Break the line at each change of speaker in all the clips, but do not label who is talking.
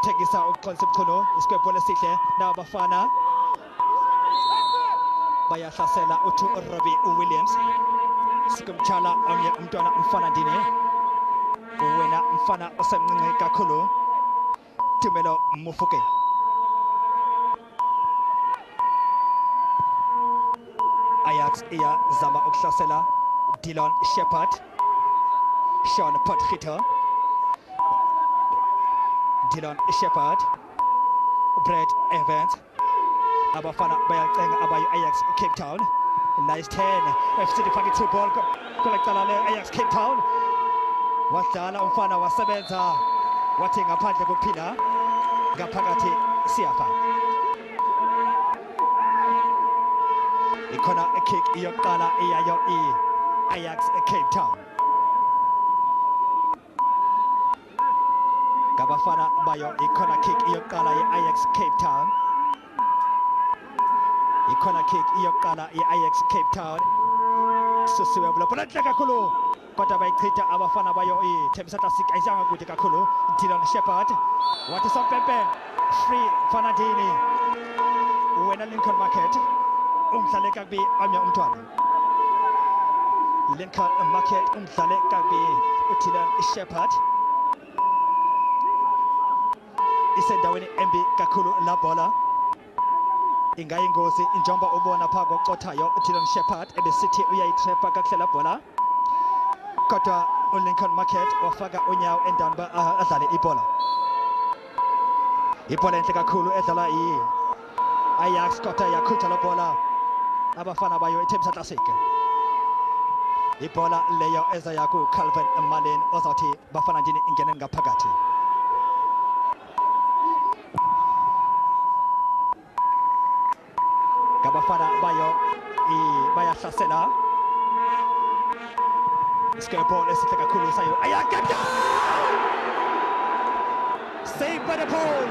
Thembisa uqonisa ubuchunu isikwebhola esihle nabafana bayahlasela uthi Robbie Williams sikumtshala omnye umntwana umfana ndini wena mfana osemncinci kakhulu Tumelo Mufuke Ajax iyazama ukuhlasela Dylan Shepard Sean Potgieter Dylan Shepard Brad Evans abafana bayacenga abayi Ajax Cape Town nice 10 FC ifake two ball kolekala le Ajax Cape Town wadlala umfana wasebenza wathi ngaphandle kokuphila ngaphakathi siyafa ikhona kick iyoqala iyayo Ajax Cape Town ngabafana bayo ikhona kick iyoqala Ajax Cape Town ikhona kick iyoqala Ajax Cape Town susiwe bola nhle kakhulu kodwa bayichitha abafana bayo Thembisa Classic ayizanga kude kakhulu Dylan Shepard wathi sompempe free fanadini wena Lincoln Market umdlale kabi omnye umntwana Lincoln Market umdlale kabi uDylan Shepard isendaweni embi kakhulu la bola ingayingozi injomba ubona pha koqothayo uDylan Shepard ebesithi uyayitrapha kahle la bola kodwa uLincoln Market wafaka unyawo endaweni adlale ibhola enhle kakhulu edlala Ajax kodwa yakhutha la bola abafana bayo eThembisa Classic ibhola leyo eza yaku Calvin Malin ozathi bafana ndini ingene ngaphakathi ngabafana bayo bayahlasela isikebhola esihle kakhulu sayo ayakata saved by the ball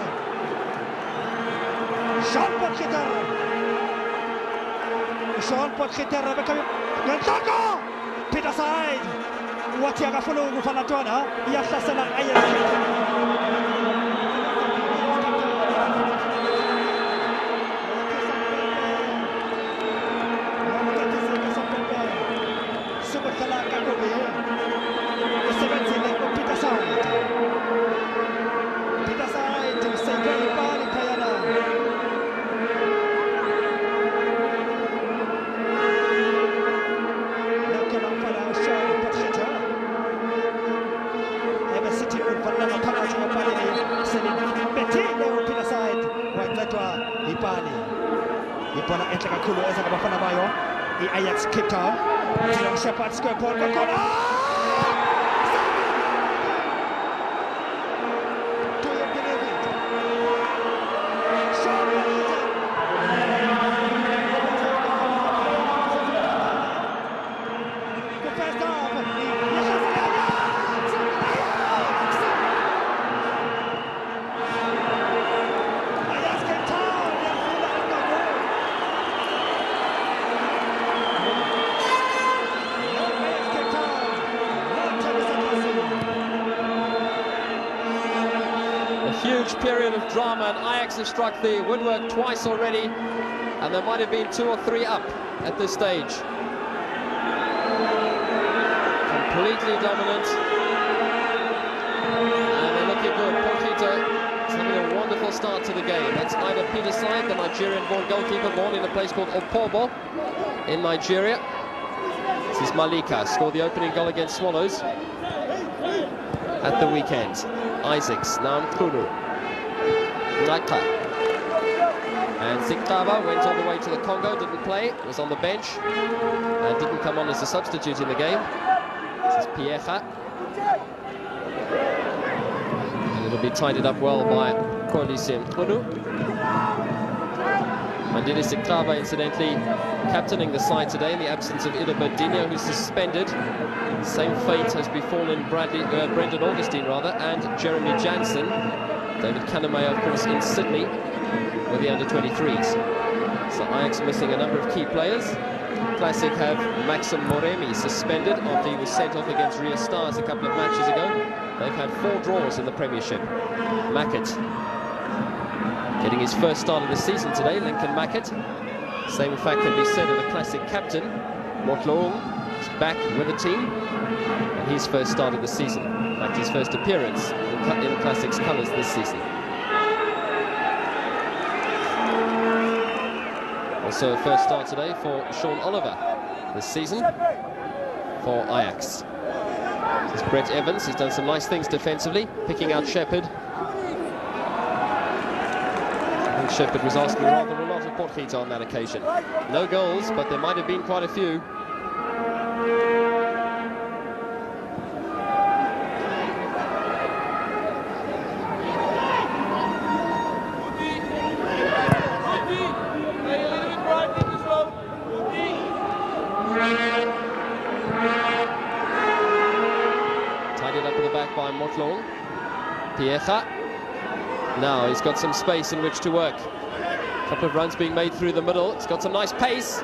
Sean Potgieter bekami ngenhloko Peter side wathi akafuna ukufana ntwana iyahlasela Ajax ibhola enhle kakhulu eza ngabafana bayo Ajax Cape Town Dylan Shepard square ball kakhulu
Huge period of drama, and Ajax have struck the woodwork twice already, and there might have been 2 or 3 up at this stage. Completely dominant, and they're looking good. Potgieter is having a wonderful start to the game. That's either Peter Side, the Nigerian-born goalkeeper, born in a place called Opobo in Nigeria. This is Malika, scored the opening goal against Swallows at the weekend. Isaacs, now Nkulu, Naka, and Ziktaba went all the way to the Congo, didn't play, was on the bench, and didn't come on as a substitute in the game. This is Piecha, and it'll be tidied up well by Kolisi Nkulu. Mandili Ziktaba, incidentally, captaining the side today in the absence of Idobadinho, who's suspended. Same fate has befallen Brendan Augustine and Jeremy Jansen. David Kaname, of course, in Sydney with the under-23s. So Ajax missing a number of key players. Classic have Maxim Moremi suspended after he was sent off against Rio Stars a couple of matches ago. They've had 4 draws in the Premiership. Mackett getting his first start of the season today, Lincoln Mackett. Same in fact can be said of the Classic captain, Motloong, is back with the team, and his first start of the season. In fact, his first appearance in Classic's colours this season. Also a first start today for Sean Oliver this season for Ajax. This is Brett Evans. He's done some nice things defensively, picking out Shepherd. I think Shepherd was asking rather a lot of Potgieter on that occasion. No goals, but there might have been quite a few. Tidied up at the back by Motloong. Pienaar. Now he's got some space in which to work. A couple of runs being made through the middle. It's got some nice pace.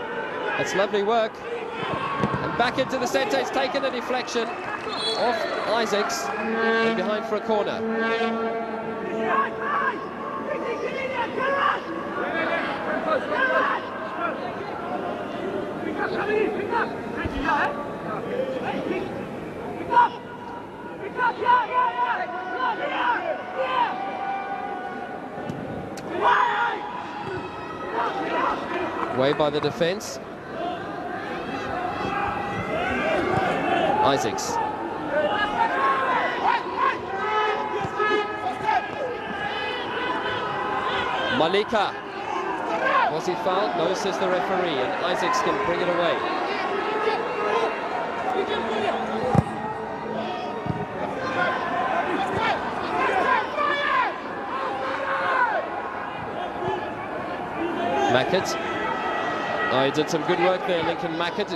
That's lovely work. And back into the centre. It's taken a deflection off Isaacs and behind for a corner. Away by the defence. Isaacs. Malika. Was he fouled? No, says the referee, and Isaacs can bring it away. Mackett. Oh, he did some good work there. Lincoln Mackett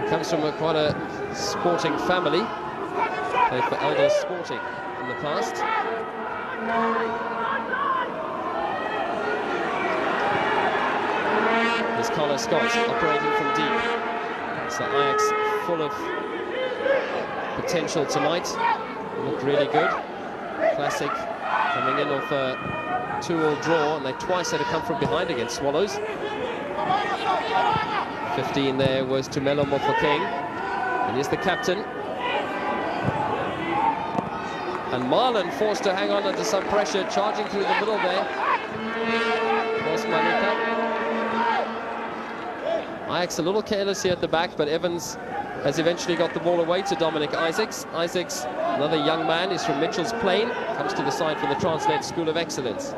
comes from quite a sporting family. Played for Elders Sporting in the past. Here's Carlos Scott operating from deep. So Ajax full of potential tonight. Looked really good. Classic coming in off a 2-all draw, and they twice had to come from behind against Swallows. 15 there was Tumelo Mofokeng, and here's the captain. And Marlon forced to hang on under some pressure, charging through the middle there. Was Malika. Ajax a little careless here at the back, but Evans has eventually got the ball away to Dominic Isaacs. Isaacs, another young man, is from Mitchell's Plain, comes to the side for the Transnet School of Excellence.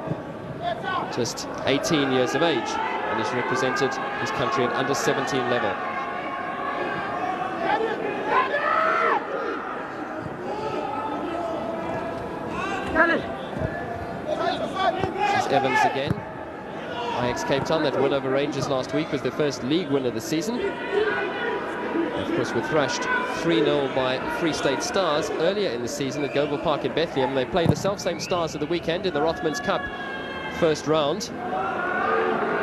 Just 18 years of age, and has represented his country at under 17 level. This is Evans again. Ajax Cape Town, that win over Rangers last week was their first league win of the season. Of course, were thrashed 3-0 by Free State Stars earlier in the season at Goble Park in Bethlehem. They play the self-same Stars of the weekend in the Rothmans Cup first round.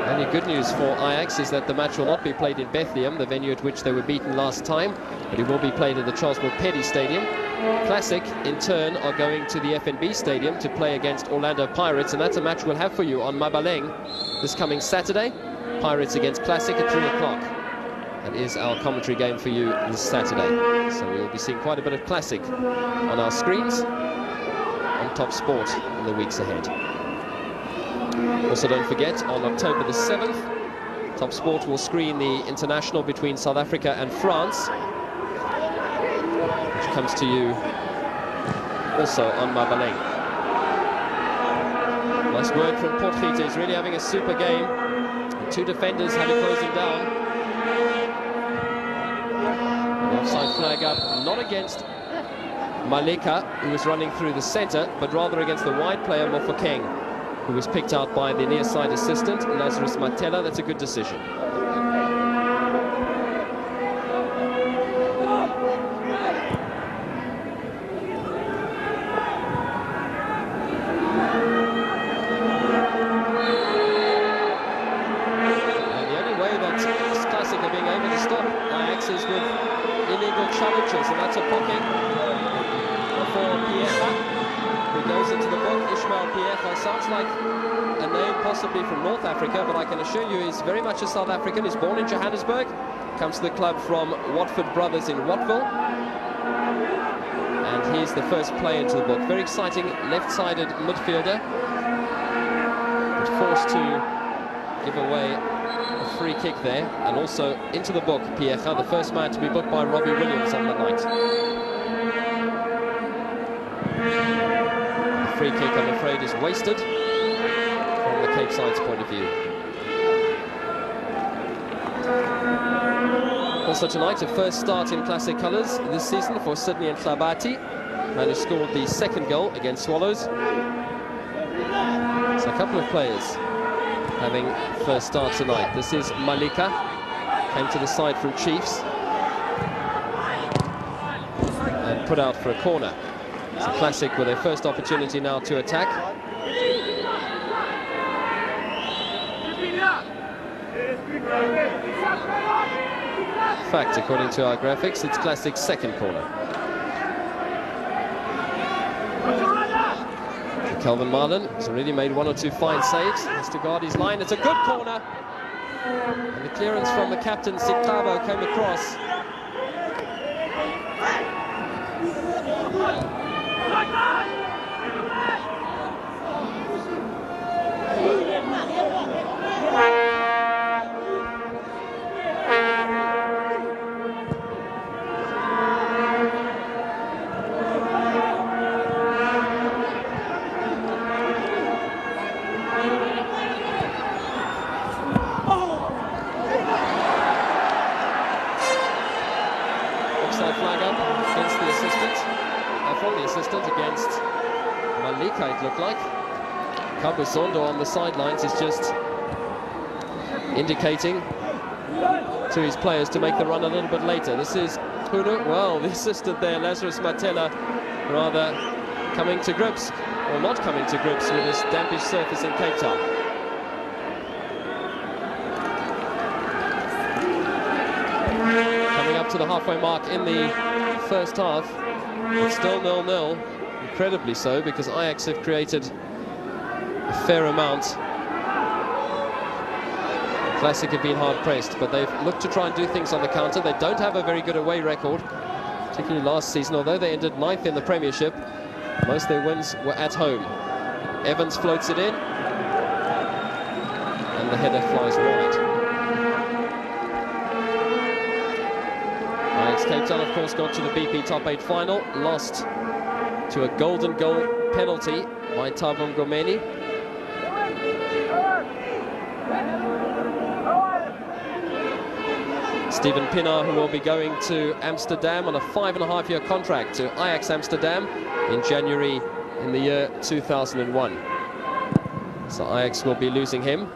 Only good news for Ajax is that the match will not be played in Bethlehem, the venue at which they were beaten last time, but it will be played at the Charles Petty Stadium. Classic, in turn, are going to the FNB Stadium to play against Orlando Pirates, and that's a match we'll have for you on Mabaleng this coming Saturday. Pirates against Classic at 3 o'clock. That is our commentary game for you this Saturday. So we will be seeing quite a bit of Classic on our screens on Top Sport in the weeks ahead. Also, don't forget, on October the 7th, Top Sport will screen the international between South Africa and France, which comes to you also on Mabaleng. Nice work from Potgieter. He's really having a super game. And 2 defenders had to close him down. An offside flag up, not against Malika, who was running through the centre, but rather against the wide player Mofokeng, who was picked out by the near side assistant, Lazarus Matella. That's a good decision. And the only way that Classic are being able to stop Ajax is with illegal challenges, and that's a popping. Pienaar sounds like a name possibly from North Africa, but I can assure you he's very much a South African. He's born in Johannesburg, comes to the club from Watford Brothers in Wattville, and he's the first player into the book. Very exciting left-sided midfielder, but forced to give away a free kick there, and also into the book, Pienaar, the first man to be booked by Robbie Williams on the night. The free kick, I'm afraid, is wasted from the Cape Side's point of view. Also tonight, a first start in classic colours this season for Sydney and Hlabati, man who scored the second goal against Swallows. So a couple of players having first start tonight. This is Malika, came to the side from Chiefs and put out for a corner. It's a classic with their first opportunity now to attack. In fact, according to our graphics, it's classic second corner. Kelvin Marlin has already made one or two fine saves. Has to guard his line. It's a good corner. And the clearance from the captain, Siklabo, came across. Against Malika, it looked like. Kabusondo on the sidelines is just indicating to his players to make the run a little bit later. This is Punu. Well, the assistant there, Lazarus Matela, rather coming to grips, or not coming to grips, with this dampish surface in Cape Town. Coming up to the halfway mark in the first half. It's still 0-0, incredibly so, because Ajax have created a fair amount. Classic have been hard-pressed, but they've looked to try and do things on the counter. They don't have a very good away record, particularly last season. Although they ended 9th in the Premiership, most of their wins were at home. Evans floats it in, and the header flies wide. Cape Town, of course, got to the BP Top 8 final, lost to a golden goal penalty by Thabo Ngomeni. Steven Pienaar, who will be going to Amsterdam on a 5.5-year contract to Ajax Amsterdam in January in the year 2001. So Ajax will be losing him.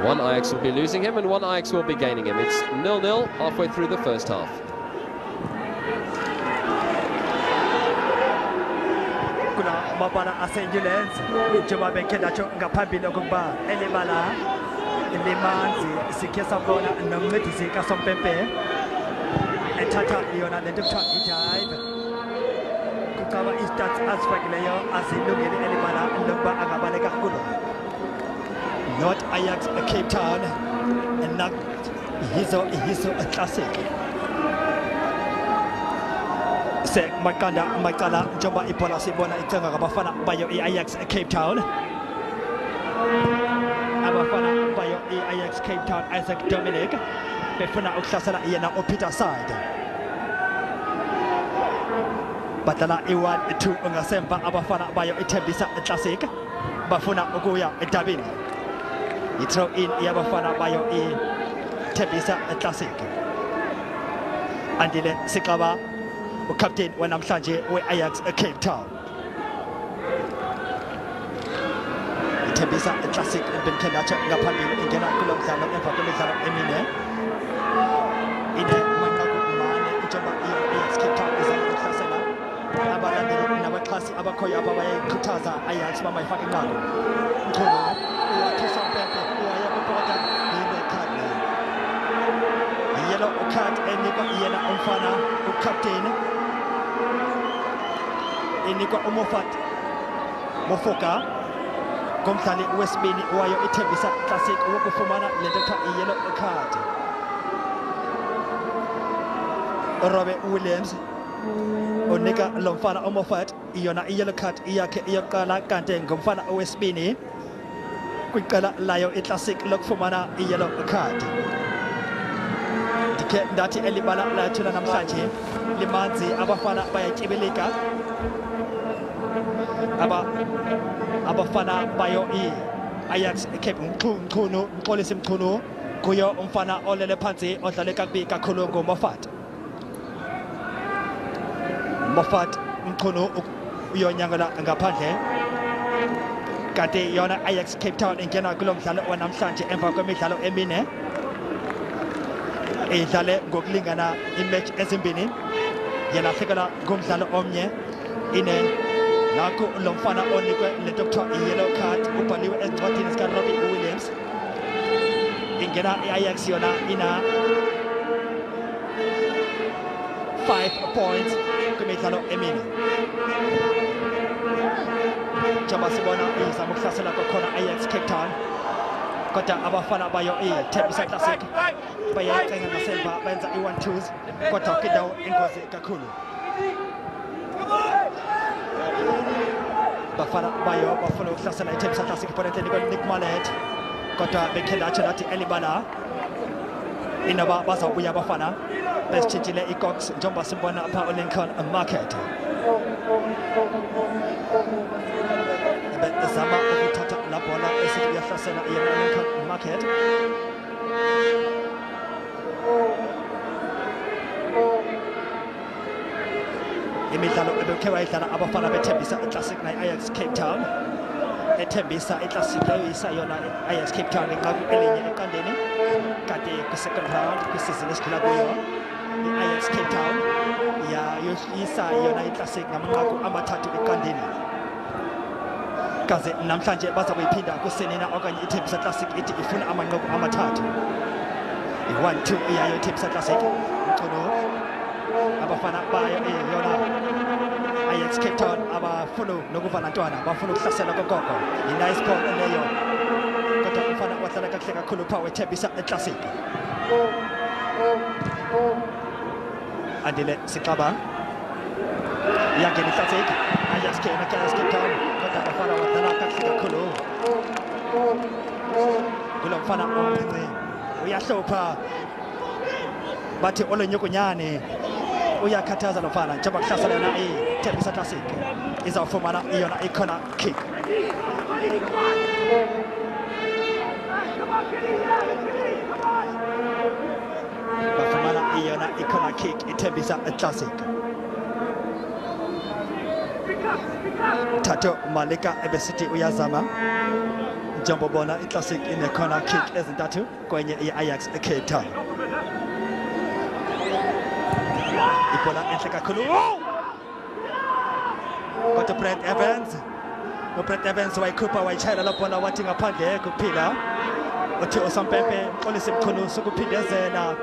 One Ajax will be losing him and one Ajax will be gaining him. It's 0-0 halfway through the first half.
Mabala asengilens njengoba bekhendacho ngaphambili ukuba elibala limanzi sikhe sabona nomncedisi kaSompempe ethatha yona lento kuthiwa idive kucaba istats azifakileyo azilungele elibala lokuba angabaleka kulo. Not Ajax Cape Town and not Yizo Yizo Classic. Se makanda makala njengoba ibhola sibona icenga ngabafana bayo i-Ajax Cape Town. Abafana bayo i-Ajax Cape Town, Isaac Dominic befuna ukuhlasela yena uPeter side. Badlala i-1-2 ngasemva abafana bayo iThembisa Classic bafuna ukuya edabini. I-throw in yabafana bayo iThembisa Classic. Andile Siklaba, ucaptain wanamhlanje we-Ajax Cape Town. Thembisa Classic benkendacho ngaphambili ingena kulo mdlalo emva kwemidlalo emine. Ine manqaku mane njengoba i-Ajax Cape Town izahlasela abalandeli nabaxhasi abakhoyo abawayekhuthaza Ajax bamayifaka inqaku. Mkhulu uyaKhosompempe uyakubhoda yile card. Yellow card enikwa yena umfana ucaptain enikwa uMofat Mofoka ngomdlali wesibini wayo iThembisa Classic ukufumana lento kuthiwa i-yellow card. Robert Williams unika lo mfana uMoffat iyona i-yellow card iyakhe iyoqala kanti ngomfana owesibini kwiqela layo iClassic lokufumana i-yellow card. Ndikhe ndathi elibala lathula namhlanje limanzi abafana bayatyibilika abafana bayo i-Ajax Cape Mchunu Mxolisi Mchunu kuyo umfana olele phansi odlale kakubi kakhulu nguMoffat. Moffat Mchunu uyonyangela ngaphandle kanti yona Ajax Cape Town ingena kulo mdlalo wanamhlanje emva kwemidlalo emine idlale ngokulingana imatch ezimbini yena fikela ngomdlalo omnye ine nakho lo mfana onikwe lento kuthiwa i-yellow card ubhaliwe ezincwadini zika Robbie Williams ingena i-Ajax yona ina 5 points kwimidlalo emine. Njengoba sibona izama ukuhlasela kwakhona Ajax Cape Town kodwa abafana bayo iThembisa Classic bayayencenga ngasemva benza i-1-2s kodwa kwindawo ingozi kakhulu. Bafana bayo bafuna ukuhlasela iThembisa Classic ponenteni Nick Mallet kodwa bekhela atsho nathi elibala inaba bazawubuya abafana besitshintshile i-Cox njengoba simbona apha uLincoln Market bezama ukuthatha la bola esithi uyahlasela yena uLincoln Market. Imidlalo ebekhe wayidlala abafana beThembisa Classic na-Ajax Cape Town. eThembisa iClassic yoyisa yona i-Ajax Cape Town inqaku elinye eqandeni kanti kwi-second round kwisizini esidlula kuyo i-Ajax Cape Town yayoyisa yona iClassic ngamanqaku amathathu eqandeni. Kaze namhlanje bazakuyiphinda kusenina okanye iThembisa Classic ithi ifuna amanqaku amathathu. I-1-2 iyayo iThembisa Classic Mchunu abafana bayo yona Ajax Cape Town abafuna nokuvala ntwana bafuna ukuhlasela kokoko. I-nice ball leyo kodwa umfana wahlala kakuhle kakhulu pha weThembisa Classic. Andile Sixaba yangena iClassic Ajax Cape Town kodwa abafana wahlala kakuhle kakhulu. Kulo mfana omncinci uyahlupha bathi olonyukunyane uyakhathaza lo mfana njengoba kuhlasela yona iThembisa Classic izawufumana iyona i-corner kick. Bafumana iyona i-corner kick iThembisa Classic. Thato Malika ebesithi uyazama njengoba bona iClassic ine-corner kick ezintathu kwenye i-Ajax Cape Town. Ibola enhle kakhulu kodwa Brett Evans wayikhupha wayitshayela la bola wathi ngaphandle kuphila uthi uSampempe Mxolisi Mchunu sukuphindezela.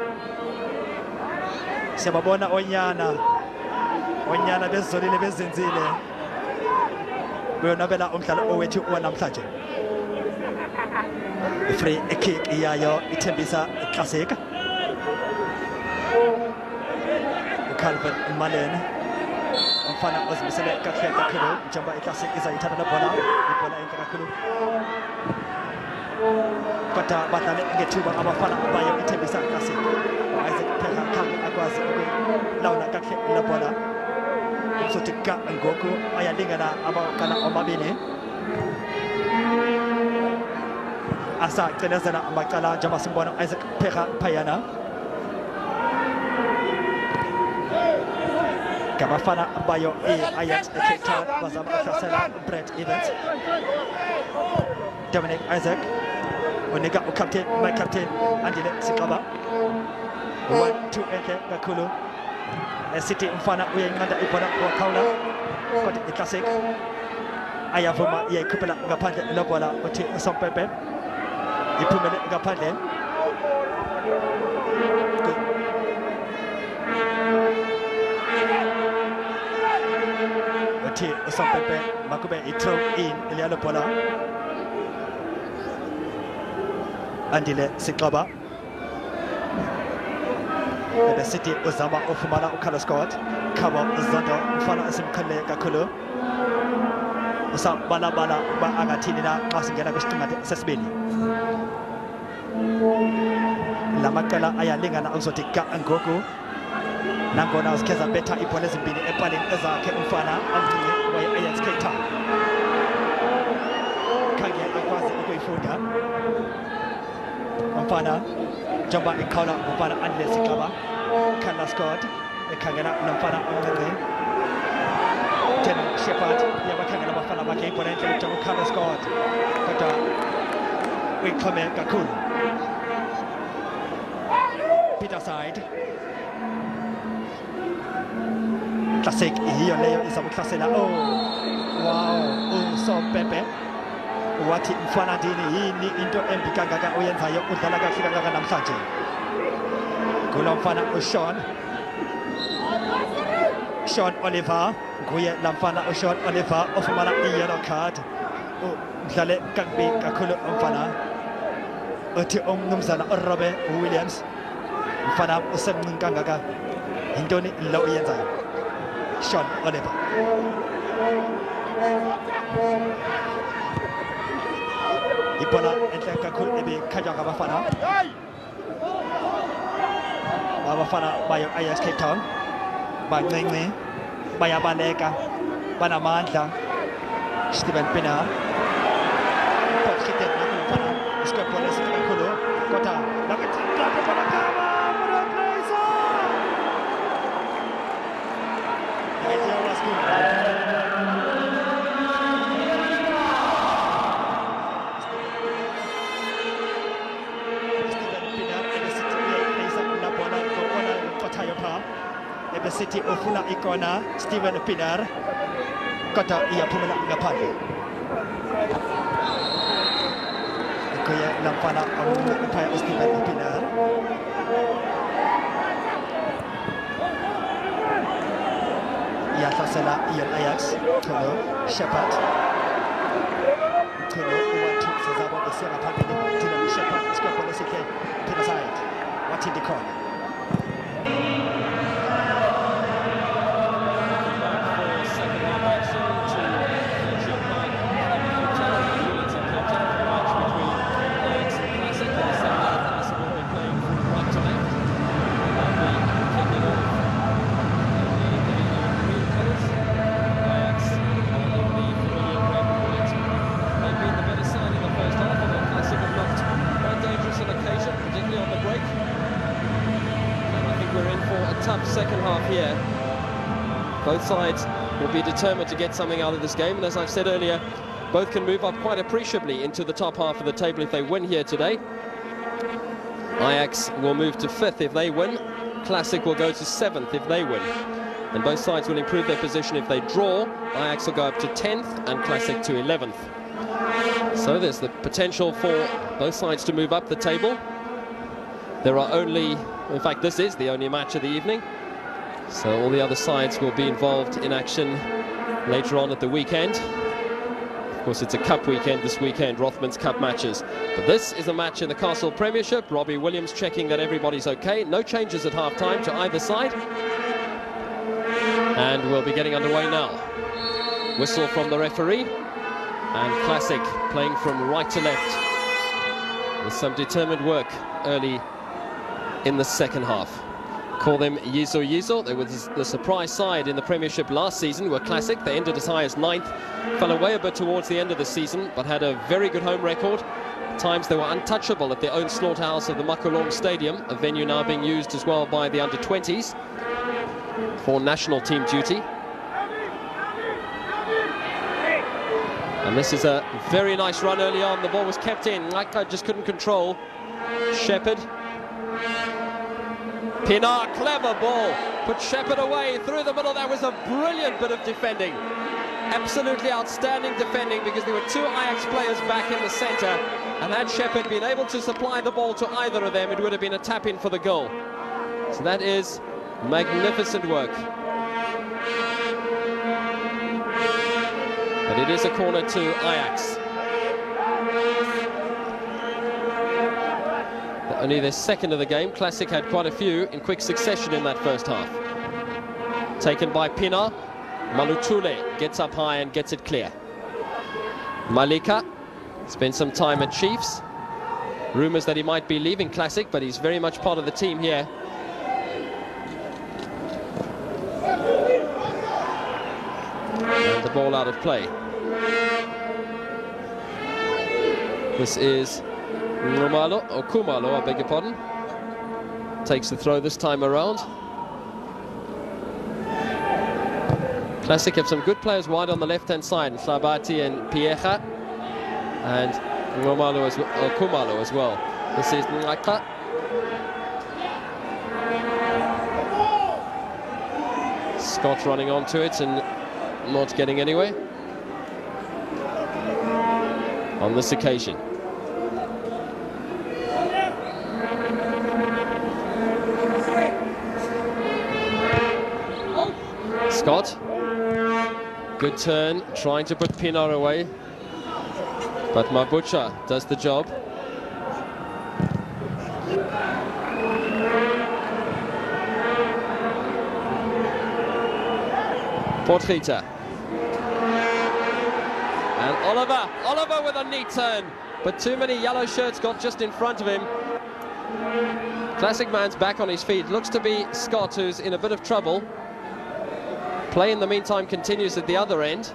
Siyababona onyana bezolile bezinzile beyonabela umdlalo owethu wanamhlanje. Free kick iyayo iThembisa Classic. Calvin Malen umfana ozimisele kakuhle kakhulu njengoba iClassic izayithatha la bola ibhola enhle kakhulu kodwa badlale ngethuba abafana bayo iThembisa Classic. Isaac Phela khange akwazi ukulawula kakuhle la bola sothi ka ngoku ayalingana abaqala omabili asacinezela amacala njengoba simbona Isaac Phela phayana. Kabafana bayo i-Ajax Cape Town bazama ukuhlasela Brett Evans. Dominic Isaac unika my captain Andile Sixaba 1-2 enhle kakhulu. City umfana uyayinqanda ibhola wakhawula kodwa iClassic ayavuma iyayikhuphela ngaphandle la bola uthi uSampempe iphumele ngaphandle. uthi usampepe makube i-throw in iliyalo bhola Andile Sixaba ebesithi uzama ufumana uCarlos Scott Khabo Zondo mfana esimqhele kakhulu usabalabala uba angathini na xa singena kwisiqingatha sesibini la maqela ayalingana ukuzothi ka ngoku nangona usikeza betha ibhola ezimbini epalini ezakhe umfana amncinci waye-Ajax Cape Town khange akwazi ukuyifunda umfana njengoba iqhawula umfana Andile Sixaba Carlos Scott ekhangela nomfana omncinci Shepard yabakhangela abafana bakhe ibhola enhle ujonga uCarlos Scott kodwa uyixhome kakhulu Peter side Classic hiyo leyo izamhlasela wow uSompepe wathi mfana ndini yini into embi kangaka oyenzayo udlala kahle kangaka namhlanje kulo mfana Sean Oliver nguye la mfana uSean Oliver ofumana i-yellow card udlale kakubi kakhulu umfana uthi umnumzana uRobert Williams mfana usemncinci kangaka yintoni lo uyenzayo Sean Oliver ibhola enhle kakhulu ebikhatywa ngabafana bayo Ajax Cape Town bancinci bayabaleka banamandla Steven Pienaar isikwephole esihle kakhulu kodwa City ufuna ikona Steven Pienaar kodwa iyaphumela ngaphandle kuya lamfana uphaya Steven Pienaar iyahlasela i-Ajax Kholo Shepard Kholo uwathi zabo besiya ngaphambili Dylan Shepard isikwephole esihle Peter side wathi ndikhona
second half here. Both sides will be determined to get something out of this game, and as I've said earlier, both can move up quite appreciably into the top half of the table if they win here today. Ajax will move to 5th if they win. Classic will go to 7th if they win. And both sides will improve their position if they draw. Ajax will go up to 10th and Classic to 11th. So there's the potential for both sides to move up the table. There are only, in fact, this is the only match of the evening. So all the other sides will be involved in action later on at the weekend. Of course, it's a cup weekend this weekend, Rothmans Cup matches. But this is a match in the Castle Premiership. Robbie Williams checking that everybody's okay. No changes at half-time to either side. And we'll be getting underway now. Whistle from the referee. And Classic playing from right to left with some determined work early in the second half. Call them Yizo Yizo. They were the surprise side in the Premiership last season, were Classic. They ended as high as 9th, fell away a bit towards the end of the season, but had a very good home record. At times they were untouchable at their own slaughterhouse of the Makulong Stadium, a venue now being used as well by the under-20s for national team duty. And this is a very nice run early on. The ball was kept in. Laika just couldn't control. Shepard. Pienaar, clever ball. Put Shepard away through the middle. That was a brilliant bit of defending. Absolutely outstanding defending, because there were two Ajax players back in the centre. And had Shepard been able to supply the ball to either of them, it would have been a tap-in for the goal. So that is magnificent work. But it is a corner to Ajax. Only their second of the game. Classic had quite a few in quick succession in that first half. Taken by Pienaar. Malutule gets up high and gets it clear. Malika spent some time at Chiefs. Rumours that he might be leaving Classic, but he's very much part of the team here. And the ball out of play. This is Kumalo, I beg your pardon. Takes the throw this time around. Classic have some good players wide on the left-hand side, Sabati and Piecha, and Kumalo as well. This is Naka. Scott running onto it and not getting anywhere on this occasion. Scott, good turn, trying to put Pienaar away, but Mabucha does the job. Potgieter. And Oliver with a neat turn, but too many yellow shirts got just in front of him. Classic man's back on his feet. Looks to be Scott, who's in a bit of trouble. Play in the meantime continues at the other end.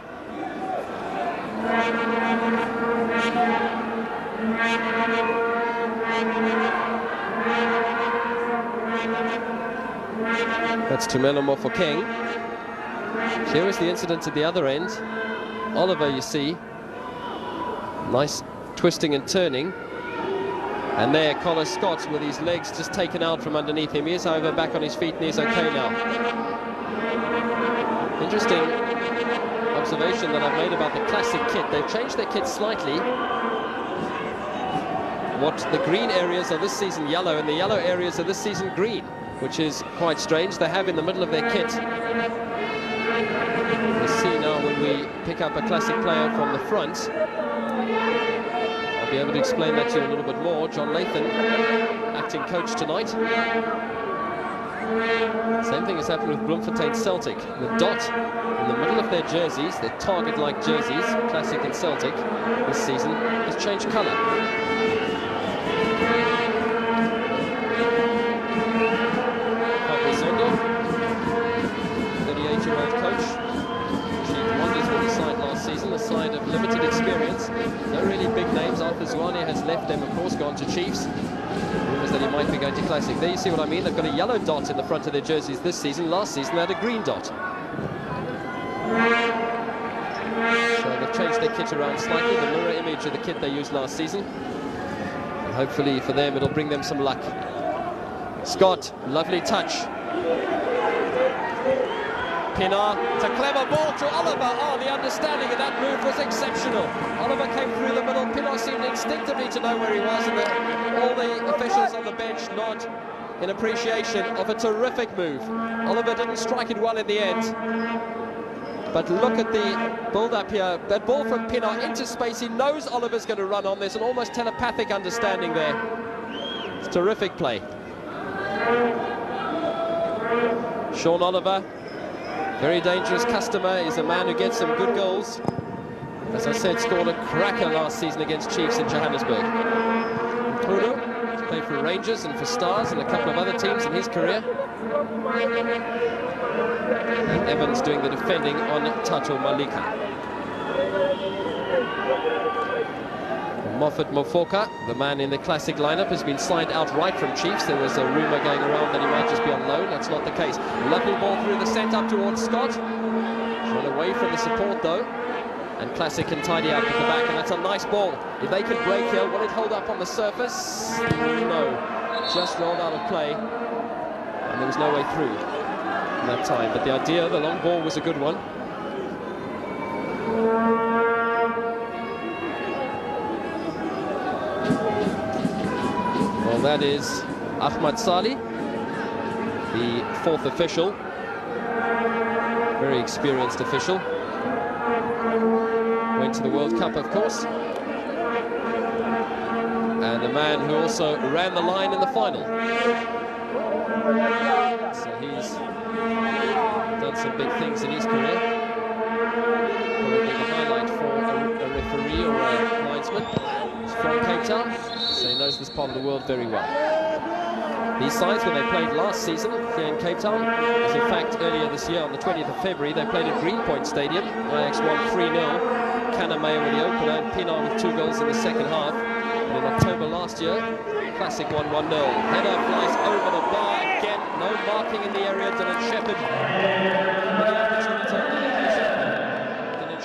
That's Tumelo for King. Here is the incident at the other end. Oliver, you see, nice twisting and turning. And there, Collar Scott with his legs just taken out from underneath him. He is, however, back on his feet and he's okay now. Interesting observation that I've made about the Classic kit. They've changed their kit slightly. What the green areas are this season yellow and the yellow areas are this season green, which is quite strange. They have in the middle of their kit. We'll see now when we pick up a Classic player from the front. I'll be able to explain that to you a little bit more. John Lathan, acting coach tonight. Same thing has happened with Bloemfontein Celtic. The dot in the middle of their jerseys, their target-like jerseys, Classic and Celtic, this season has changed colour. 38-year-old coach, achieved wonders with the side last season, a side of limited experience. No really big names. Arthur Zwane has left them, of course, gone to Chiefs. Rumours that he might be going to Classic. There you see what I mean. They've got a yellow dot in the front of their jerseys this season. Last season they had a green dot. So they've changed their kit around slightly, the mirror image of the kit they used last season. And hopefully for them it'll bring them some luck. Scott, lovely touch. Pienaar, it's a clever ball to Oliver. Oh, the understanding of that move was exceptional. Oliver came through the middle. Pienaar seemed instinctively to know where he was, and all the officials on the bench nod in appreciation of a terrific move. Oliver didn't strike it well in the end. But look at the build-up here. That ball from Pienaar into space. He knows Oliver's going to run on. There's an almost telepathic understanding there. It's terrific play. Sean Oliver, very dangerous customer, is a man who gets some good goals. As I said, scored a cracker last season against Chiefs in Johannesburg. Mkhulu played for Rangers and for Stars and a couple of other teams in his career. And Evans doing the defending on Tato Malika. Moffat Mofoka, the man in the Classic lineup, has been signed outright from Chiefs. There was a rumour going around that he might just be on loan. That's not the case. Lovely ball through the centre up towards Scott. Drawn away from the support though. And Classic can tidy up at the back, and that's a nice ball. If they can break here, will it hold up on the surface? No. Just rolled out of play. And there was no way through in that time. But the idea, the long ball, was a good one. Well, that is Ahmad Salih, the fourth official, very experienced official. went to the World Cup, of course. And the man who also ran the line in the final. So he's done some big things in his career. Probably the highlight for a referee or a linesman. He's from Cape Town, so he knows this part of the world very well. These sides, when they played last season here in Cape Town, as in fact earlier this year on the 20th of February, they played at Greenpoint Stadium. Ajax won 3-0. Canamea with the opener and Pienaar with 2 goals in the second half. And in October last year, Classic won 1-0. Header flies over the bar again. No marking in the area. Dylan Shepherd.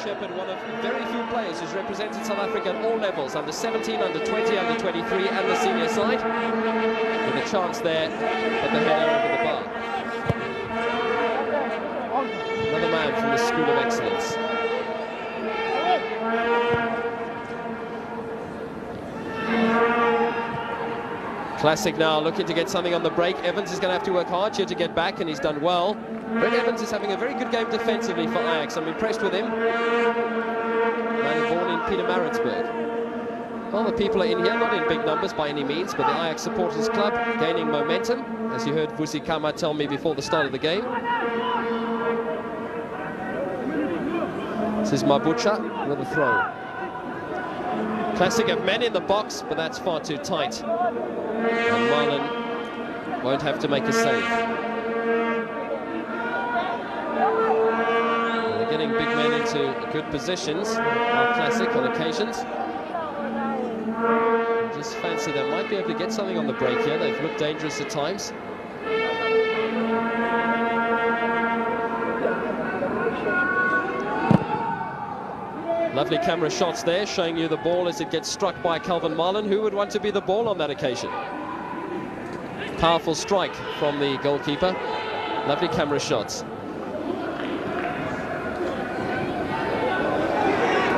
Shepherd, one of very few players who's represented South Africa at all levels, under 17, under 20, under 23 and the senior side, with a chance there at the header over the bar. Another man from the School of Excellence. Classic now looking to get something on the break. Evans is going to have to work hard here to get back, and he's done well. Brett Evans is having a very good game defensively for Ajax. I'm impressed with him. Man born in Pietermaritzburg. Well, the people are in here, not in big numbers by any means, but the Ajax Supporters Club gaining momentum, as you heard Vusi Kama tell me before the start of the game. This is Mabucha with a throw. Classic have men in the box, but that's far too tight. And Marlon won't have to make a save. They're getting big men into good positions, our Classic on occasions. I just fancy they might be able to get something on the break here. They've looked dangerous at times. Lovely camera shots there, showing you the ball as it gets struck by Calvin Marlon. Who would want to be the ball on that occasion? Powerful strike from the goalkeeper. Lovely camera shots.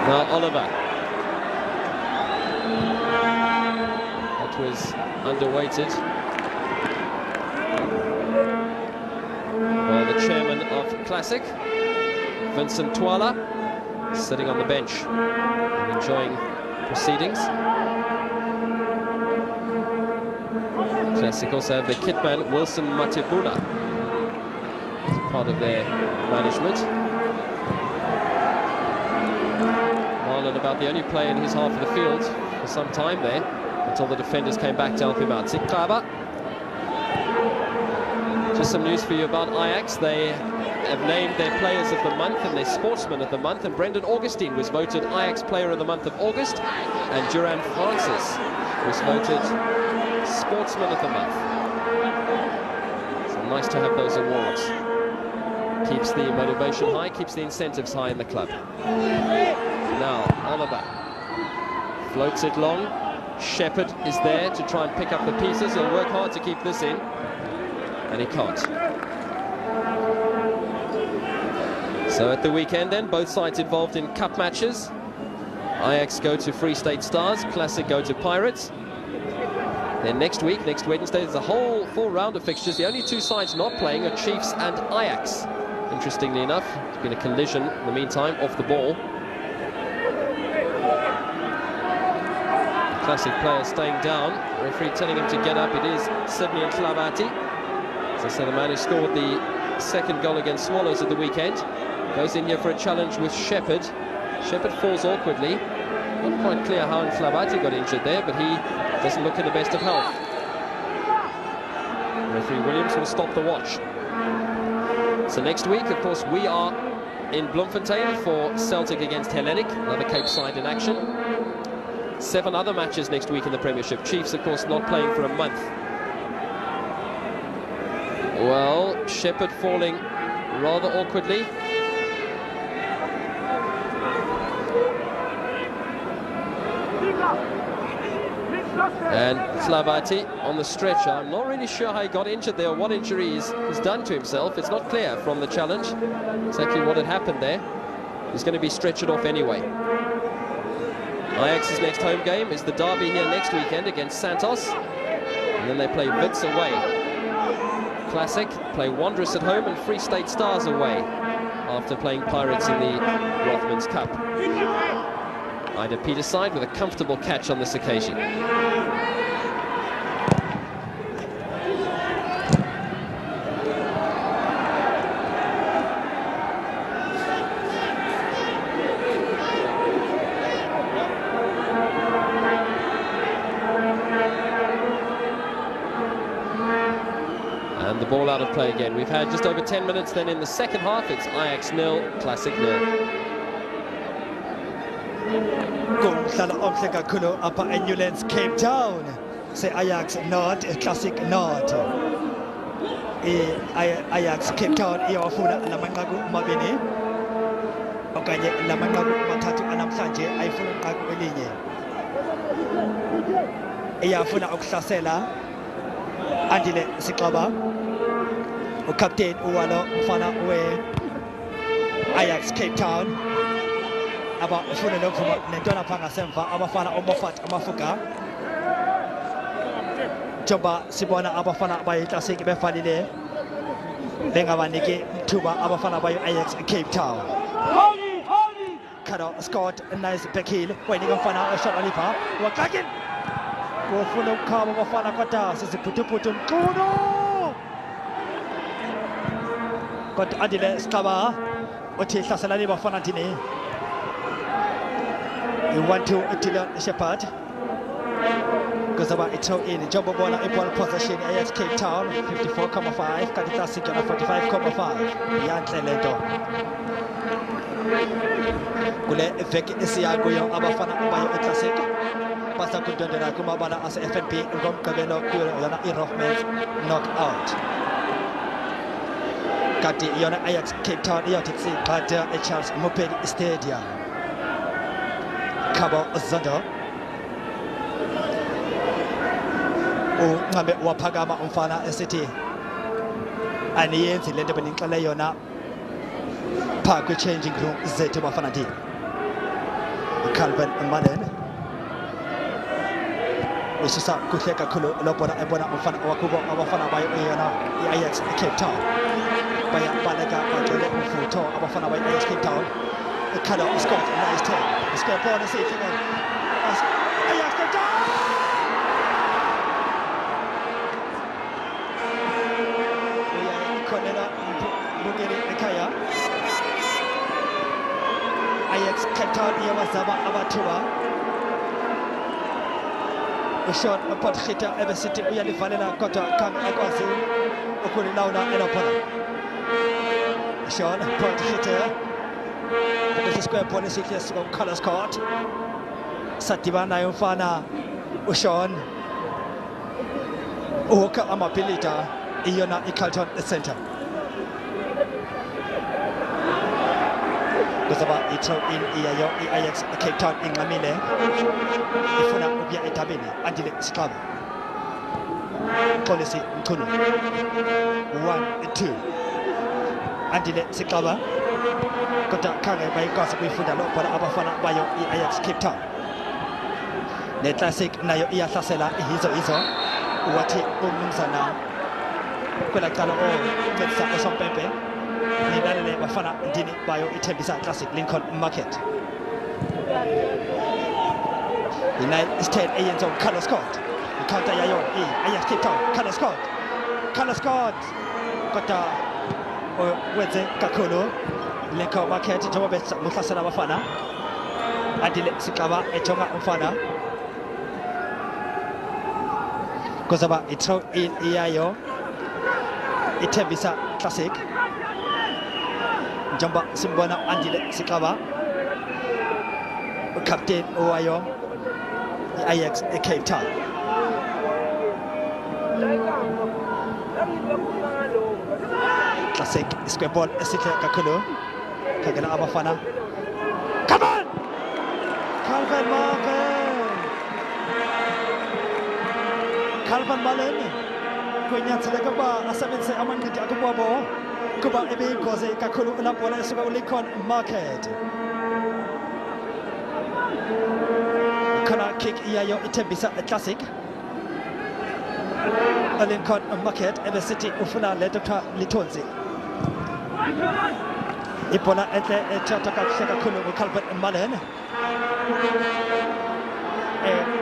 Now Oliver. That was underweighted. Well, the chairman of Classic, Vincent Twala, sitting on the bench and enjoying proceedings. Classic also have their kitman Wilson Matebula as part of their management. Marlon about the only player in his half of the field for some time there, until the defenders came back to help him out. Sikaba. Just some news for you about Ajax. They have named their players of the month and their sportsmen of the month, and Brendan Augustine was voted Ajax player of the month of August, and Duran Francis was voted sportsman of the month. So nice to have those awards. Keeps the motivation high, keeps the incentives high in the club. Now Oliver floats it long. Shepherd is there to try and pick up the pieces. He'll work hard to keep this in, and he can't. So at the weekend then, both sides involved in cup matches. Ajax go to Free State Stars, Classic go to Pirates. Then next week, next Wednesday, there's a whole full round of fixtures. The only 2 sides not playing are Chiefs and Ajax. Interestingly enough, there's been a collision in the meantime off the ball. Classic player staying down. Referee telling him to get up. It is Sydney and Tlavati. As I said, the man who scored the second goal against Swallows at the weekend goes in here for a challenge with Shepherd. Shepherd falls awkwardly. Not quite clear how Tlavati got injured there, but he doesn't look in the best of health. Referee Williams will stop the watch. So next week, of course, we are in Bloemfontein for Celtic against Hellenic, another Cape side in action. 7 other matches next week in the Premiership. Chiefs, of course, not playing for a month. Well, Shepherd falling rather awkwardly. And Tlavati on the stretcher. I'm not really sure how he got injured there, or what injury he's done to himself. It's not clear from the challenge exactly what had happened there. He's going to be stretchered off anyway. Ajax's next home game is the derby here next weekend against Santos. And then they play Wits away. Classic play Wanderers at home and Free State Stars away after playing Pirates in the Rothmans Cup. Ida Peter's side with a comfortable catch on this occasion. And the ball out of play again. We've had just over 10 minutes then in the second half. It's Ajax 0, Classic 0.
Kumhlala omhle kakhulu apha eNewlands, Cape Town. Say Ajax not, Classic not. Ajax Cape Town iyawafuna lamanqaku mabini okanye lamanqaku mathathu anamhlanje ayifuna inqaku elinye. Iyafuna ukuhlasela Andile Siklaba, uCaptain uwalo mfana we Ajax Cape Town. Aba ufuna lokuvuma nentwana phanga semva abafana omofat amafuga. Joba sibona abafana bayi Classic befalile bengabaniki thuba abafana bayi Ajax Cape Town. Kado Scott, a nice back heel waiting umfana oshot alipa wakakin wofuna ukukhaba abafana kwata siziphuthuphuthi mquno kodwa Andile Siklaba uthi hlasela libafana thini. You want to Dylan Shepherd goes about it in Jumbo Bola in ball possession Ajax Cape Town 54.5 Kadi Classic on 45.5 Yantle Lento Kule veki isiyago yo abafana abayo Classic basa kudondera kumabala as FNP ngomgabelo kuyona i-Rohmans knockout kati yona Ajax Cape Town iyotitsi but Charles Mopedi Stadium Cabo Zondo unqabe waphakama umfana esithi aniyenzi lento benixele yona pha kwi-changing room zethu bafana ndi Calvin Mullen usisa kuhle kakhulu lobona ebona umfana wakubo abafana bayo yona i-Ajax Cape Town baya baleka bagcwele umfutho abafana bayo i-Ajax Cape Town Kado Scott, nice turn. Square ball and safety one. Ajax Cape Town! Cornela Bugeri Ekaya. Ajax Cape Town Yawazaba Abatua. Shot Port Hita Ever City Uyali Vanilla Kota Kang Akwasi Okuri Launa Elopona. Sean Port Hita. This is square policy clears from Colors Court. Satibana Yumfana Ushon Uoka Amapilita Iona Ikalton Center. Goes about it in Iayo Ajax Cape Town in Lamine. Ifuna Ubia Itabini Andile Siklaba. Policy Nkunu 1-2 Andile Siklaba. Kota kange by gossip we food a lot for abafana bayo Ajax Cape Town. The Classic nayo iya hlasela Yizo Yizo wati umnumzana kwela kala o ketsa osompepe ni dalele bafana ndini bayo Thembisa Classic Lincoln Market. United States agents of Color Scott. Counter yayo Ajax Cape Town Color Scott kota weze kakolo Lincoln Market njengoba bemuhlasela abafana Andile Siklaba ejonga umfana kozaba ithrow in iyayo Thembisa Classic njengoba simbona Andile Siklaba captain owayo Ajax Cape Town Classic square ball esike kakulu kagala abafana. Come on! Calvin Mullen kwenyathela kuba asebenze amanqindi akubabo kuba ebeyingozi kakhulu lapho esuka uLincoln Market. Corner kick iyayo Thembisa Classic. Lincoln Market Ever City ufuna le Dr. Litonzi. ibhola enhle ethatha kakuhle kakhulu nguCalvin Mullen.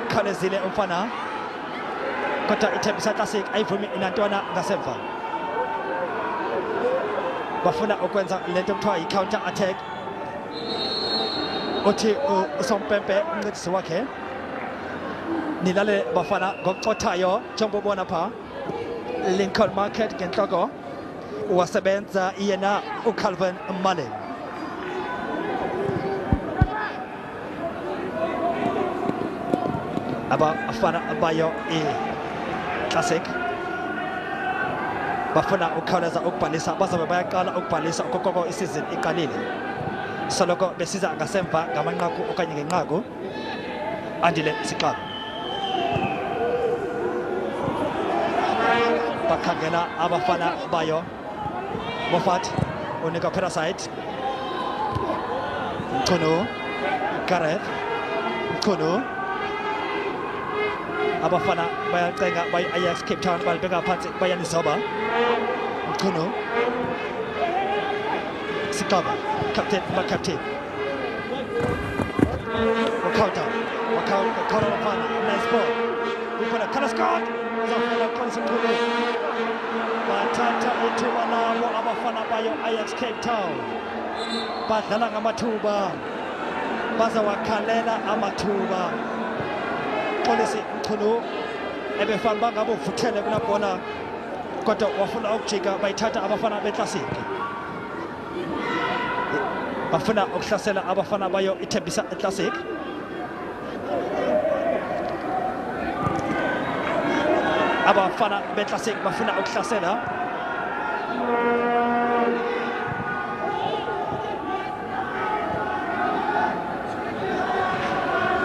Khalezile umfana kodwa iThembisa Classic ayivumi inantwana ngasemva. Bafuna ukwenza lento kuthiwa yi-counter attack. Uthi uSompempe umncedisi wakhe nilale bafana ngokucothayo njengoba ubona pha Lincoln Market ngenhloko wasebenza yena uCalvin Mullen. Abafana bayo Classic bafuna ukukhawuleza ukubhalisa, bazobe bayaqala ukubhalisa okokoko isizini iqalile. Soloko besiza ngasemva ngamanqaku okanye ngenqaku. Andile Siqaba bakhangela abafana bayo. Moffat unika Parasite Mchunu Gareth Mchunu abafana bayacenga by Ajax Cape Town balibeka phansi bayanizoba. Mchunu Siqaba captain captain counter abafana nice ball ukona Kalascott uzafuna Konsimkhulu bathatha ithuba labo abafana bayo Ajax Cape Town badlala ngamathuba bazawakhalela amathuba. Polisi Mchunu ebefana bangabo uvuthele kulabhola kodwa wafuna ukujika bayithatha abafana beClassic. Bafuna ukuhlasela abafana bayo iThembisa Classic. Abafana beClassic bafuna ukuhlasela.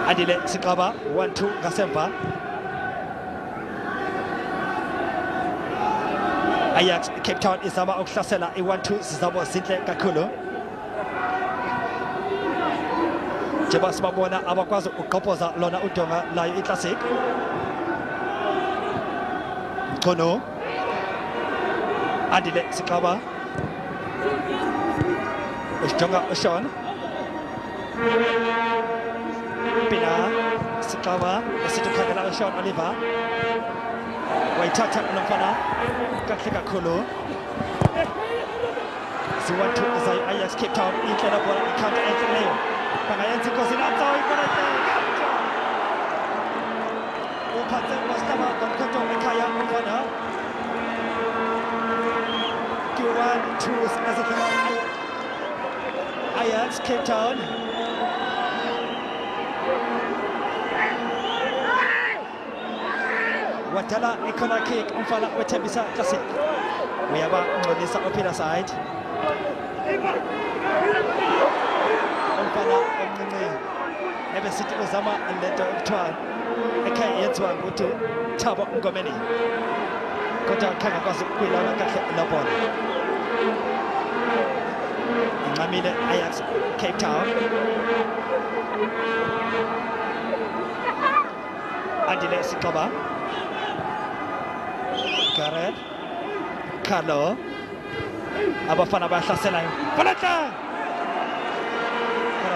Andile Siqaba 1-2 ngasemva. Ajax Cape Town izama ukuhlasela i-1-2 zizabo zinhle kakhulu. Njengoba sibabona abakwazi ukugqobhoza lona udonga layo iClassic. Mchunu Andile Siqaba usidonga uSean Pienaar Siqaba esithi ukhangela uSean Oliver wayithatha nomfana kahle kakhulu. Ziwantu zayo Ajax Cape Town inhle labhola icounter enhle leyo bangayenza inkosi nazo ibona uphathe Mastaba ngomkhonto ekhaya umfana Q1-2 ezidlala Ajax Cape Town. Watala corner kick umfana weThembisa Classic uyaba ngcolisa ophila side umfana omncinci ebesithi uzama lento ekuthiwa ekhaya yenziwa nguthi Thabo Ngomeni kodwa khanga kwazi ukuyilawula kahle labhola. Incamile Ajax Cape Town. Andile Siqaba Gareth Carlo abafana bayahlasela Valenta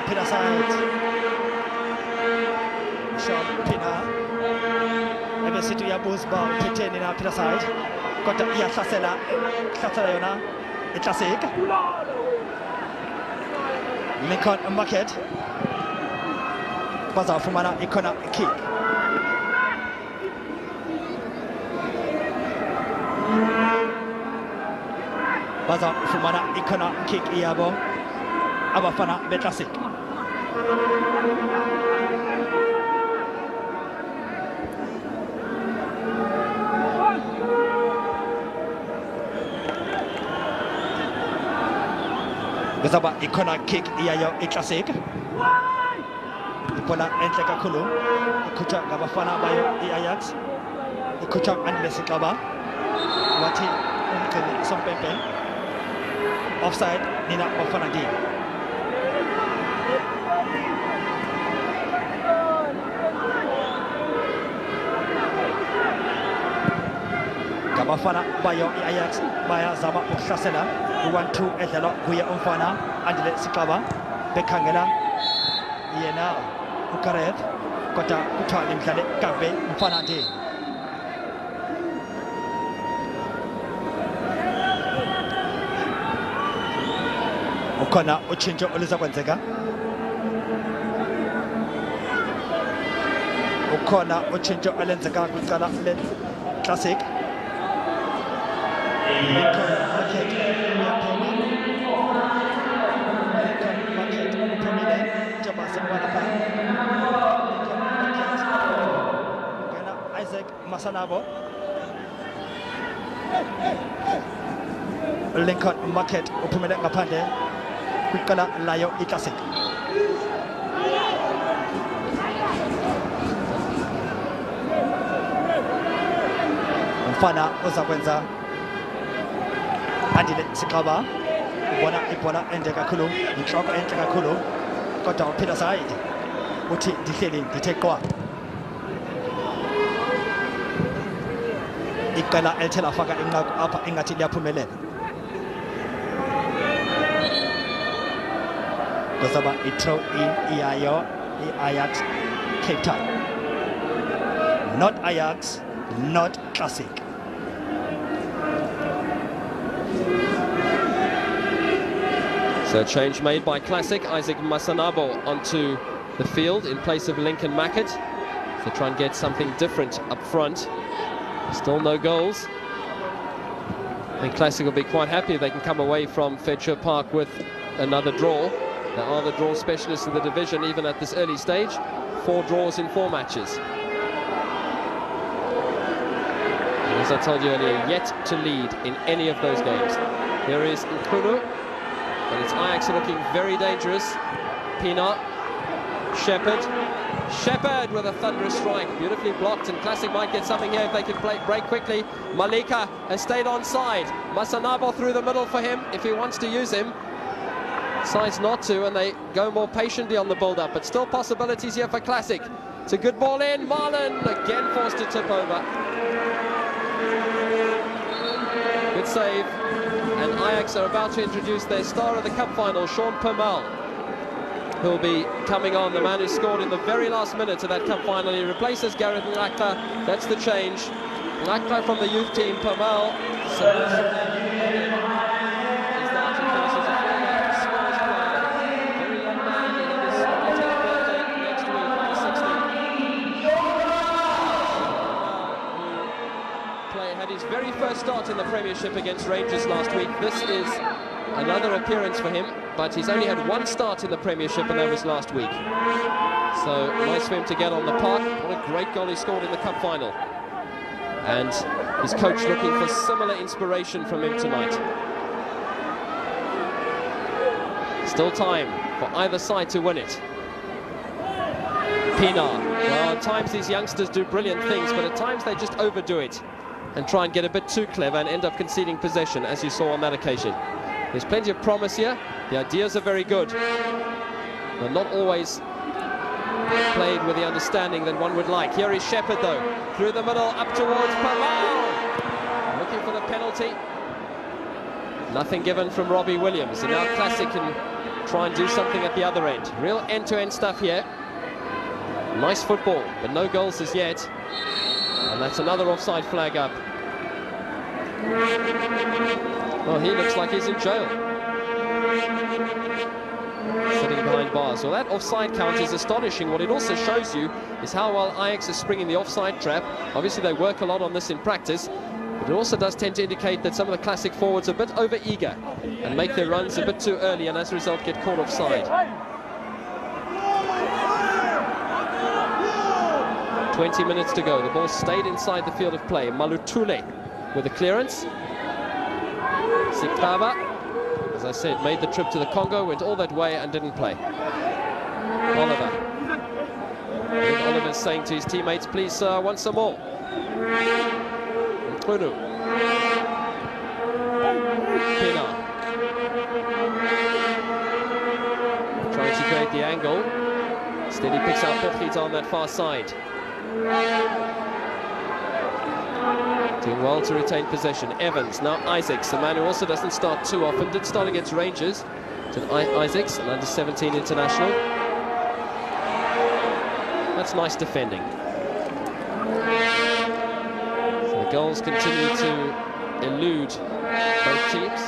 Pienaar side Steven Pienaar ebesithi uyabuzba uphetheni na Pienaar side kodwa iyahlasela yona iClassic. Lincoln Market bazawufumana i-corner kick. Bazawufumana i-corner kick yabo abafana beClassic. Kuzaba i-corner kick yayo iClassic. Ibhola enhle kakhulu ikhutshwa ngabafana bayo i-Ajax. Ikhutshwa Andile Siqaba wathi umgcini Sompempe offside nina bafana D. Ngabafana bayo i-Ajax bayazama ukuhlasela 1-2 edlalwa kuye umfana Andile Sikaba bekhangela yena uGareth kodwa kuthiwa limdlale Gabe umfana nje. Ukhona utshintsho oluza kwenzeka. Ukhona utshintsho olenzeka kwicala le-Classic. Isaac Masanabo. Lincoln Market uphumele ngaphandle kwicala layo i-Classic. Umfana uzakwenza Andile Sikaba ubona ibhola ende kakhulu, inhloko enhle kakhulu, kodwa uphila side uthi ndihleli ndithe qwa. Iqala elithe lafaka inqaku apha ingathi liyaphumelela. Kuzaba i-throw in iyayo i-Ajax Cape Town. Not Ajax, not Classic.
So a change made by Classic. Isaac Masanabo onto the field in place of Lincoln Mackett to try and get something different up front. Still no goals. I think Classic will be quite happy if they can come away from Fetcher Park with another draw. They are the draw specialists in the division even at this early stage. 4 draws in 4 matches. And as I told you earlier, yet to lead in any of those games. Here is Nkunu, but it's Ajax looking very dangerous. Pienaar, Shepherd with a thunderous strike, beautifully blocked, and Classic might get something here if they can break quickly. Malika has stayed onside. Masanabo through the middle for him if he wants to use him. Decides not to, and they go more patiently on the build-up, but still possibilities here for Classic. It's a good ball in. Marlon again forced to tip over. Good save. And Ajax are about to introduce their star of the cup final, Sean Permal, who'll be coming on, the man who scored in the very last minute of that cup final. He replaces Gareth Ngakla. That's the change. Ngakla from the youth team, Permal. Had his very first start in the Premiership against Rangers last week. This is another appearance for him, but he's only had 1 start in the Premiership, and that was last week. So nice for him to get on the park. What a great goal he scored in the cup final. And his coach looking for similar inspiration from him tonight. Still time for either side to win it. Pienaar. Well, at times these youngsters do brilliant things, but at times they just overdo it and try and get a bit too clever and end up conceding possession, as you saw on that occasion. There's plenty of promise here. The ideas are very good. They're not always played with the understanding that one would like. Here is Shepherd, though, through the middle, up towards Permal. Looking for the penalty. Nothing given from Robbie Williams. And now Classic can try and do something at the other end. Real end-to-end stuff here. Nice football, but no goals as yet. And that's another offside flag up. Well, he looks like he's in jail. Sitting behind bars. Well, that offside count is astonishing. What it also shows you is how well Ajax is springing the offside trap. Obviously, they work a lot on this in practice, but it also does tend to indicate that some of the Classic forwards are a bit over-eager and make their runs a bit too early, and as a result get caught offside. 20 minutes to go. The ball stayed inside the field of play. Malutule with the clearance. Sikaba, as I said, made the trip to the Congo, went all that way and didn't play. Oliver. I think Oliver's saying to his teammates, please, sir, I want some more. Nkunu. Pienaar. Trying to create the angle. Instead he picks out Pochita on that far side. Doing well to retain possession. Evans, now Isaacs, a man who also doesn't start too often. Did start against Rangers. Isaacs, an under-17 international. That's nice defending. So the goals continue to elude both teams.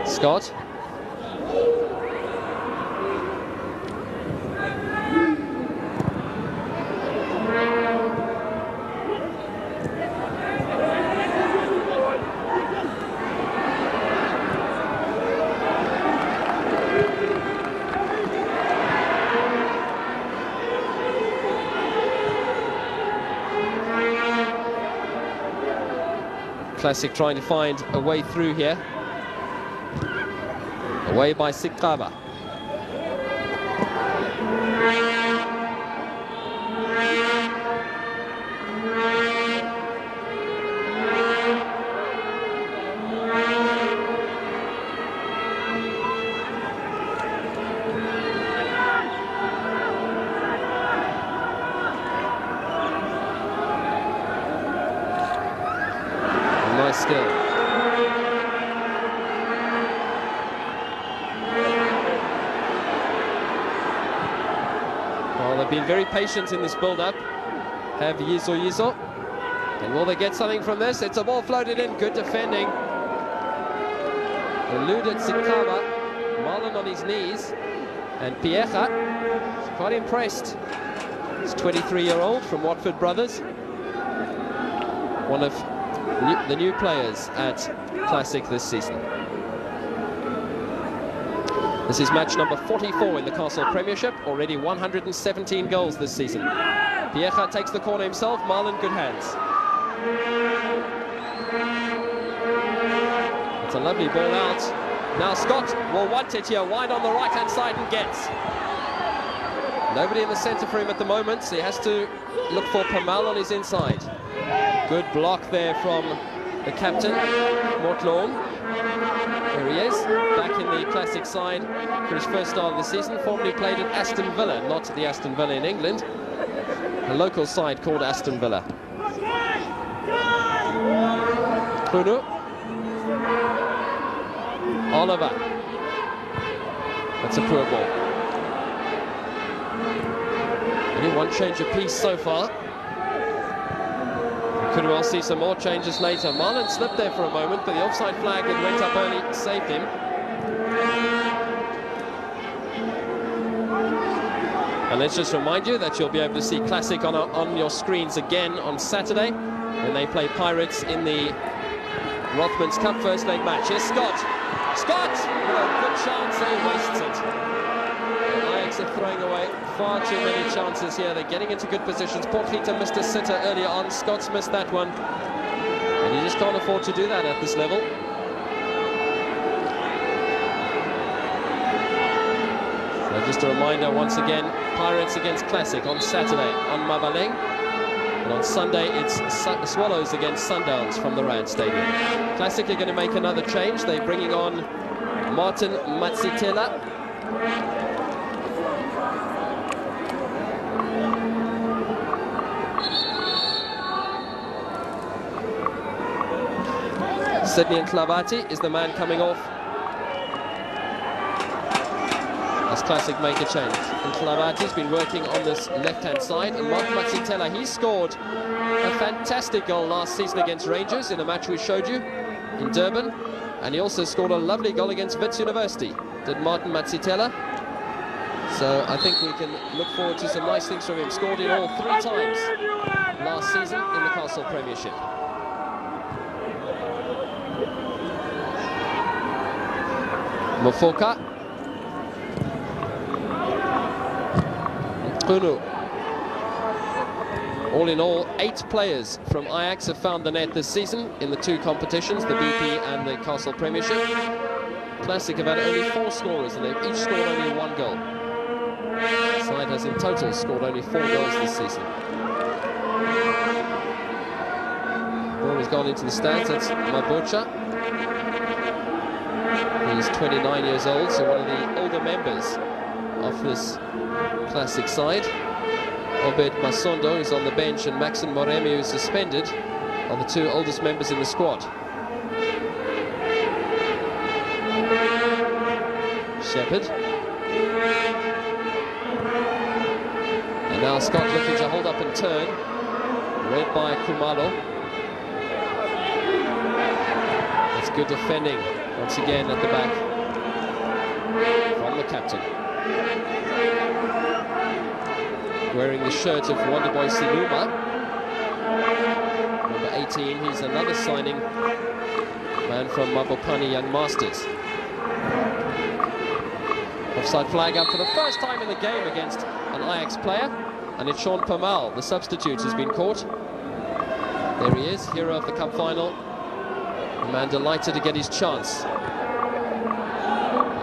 Scott. Classic trying to find a way through here. Away by Sikaba. Nice skill. Well, they've been very patient in this build-up. Have Yizo Yizo. And will they get something from this? It's a ball floated in. Good defending. Eluded Sikaba. Marlon on his knees. And Pienaar is quite impressed. He's 23-year-old from Watford Brothers. One of the new players at Classic this season. This is match number 44 in the Castle Premiership. Already 117 goals this season. Pienaar takes the corner himself. Marlon, good hands. It's a lovely ball out. Now Scott will want it here. Wide on the right-hand side and gets. Nobody in the centre for him at the moment, so he has to look for Pamal on his inside. Good block there from the captain, Mortlong. There he is, back in the Classic side for his first start of the season. Formerly played at Aston Villa, not the Aston Villa in England. A local side called Aston Villa. Kunu. Oliver. That's a poor ball. Only one change apiece so far. Could well see some more changes later. Marlon slipped there for a moment, but the offside flag that went up early saved him. And let's just remind you that you'll be able to see Classic on your screens again on Saturday when they play Pirates in the Rothmans Cup first leg match. Here's Scott. Scott! With a good chance, he wastes it. Ajax are throwing away far too many chances here. They're getting into good positions. Potgieter missed a sitter earlier on. Scott's missed that one. And you just can't afford to do that at this level. So just a reminder once again, Pirates against Classic on Saturday on Mabaleng. And on Sunday, it's Swallows against Sundowns from the Rand Stadium. Classic are going to make another change. They're bringing on Martin Matsitela. Sydney Nhlabati is the man coming off as Classic make a change. Nhlabati's been working on this left-hand side, and Mark Matsitela, he scored a fantastic goal last season against Rangers in a match we showed you in Durban, and he also scored a lovely goal against Wits University, did Martin Matsitela. So I think we can look forward to some nice things from him. Scored in all 3 times last season in the Castle Premiership. Mofoka. Kunu. All in all, 8 players from Ajax have found the net this season in the 2 competitions, the BP and the Castle Premiership. Classic have had only 4 scorers, and they've each scored only 1 goal. The side has in total scored only 4 goals this season. Ball has gone into the stands. That's Mabocha. He's 29 years old, so one of the older members of this classic side. Obed Masondo is on the bench and Maxim Moremi, who's suspended, are the two oldest members in the squad. Shepherd. And now Scott looking to hold up and turn. Read by Kumalo. It's good defending once again at the back from the captain. Wearing the shirt of Wonderboy Sinuma. Number 18, he's another signing man from Mabopani Young Masters. Offside flag up for the first time in the game against an Ajax player, and it's Sean Pamal, the substitute, has been caught. There he is, hero of the cup final. A man delighted to get his chance.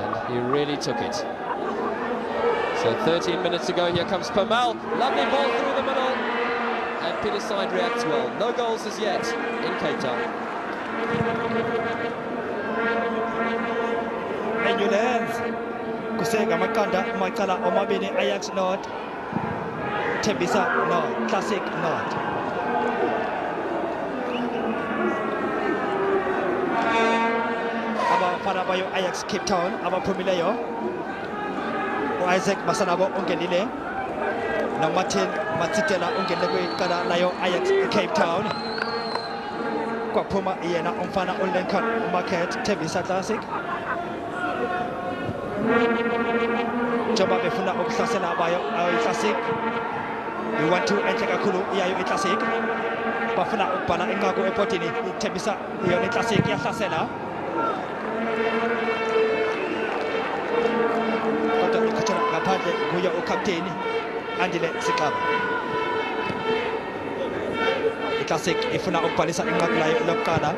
And he really took it. So 13 minutes to go, here comes Pamal. Lovely ball through the middle. And Peter side reacts well. No goals as yet in Cape Town.
Ambulance. Kusega Makanda, Maikala, Omabini, Ajax North. Thembisa North, Classic North. Aba Farabayo Ajax Cape Town, Aba Pumileyo. Isaac Masanabo Ungenile. No Martin Matitela Ungenile Kada Layo Ajax Cape Town. Kwapuma Iena Umfana Ulenkan Market, Thembisa Classic. Coba befuna obsasela bayo classic. You want to enter Kakulu, yeah, classic. Bafuna Opala Ingago Epotini, Thembisa, you classic, ya Sasela. Kota Kuchara Kapade, Guya O Captain, Andile Sikaba. Classic, Ifuna Opalisa Ingagla Lokana,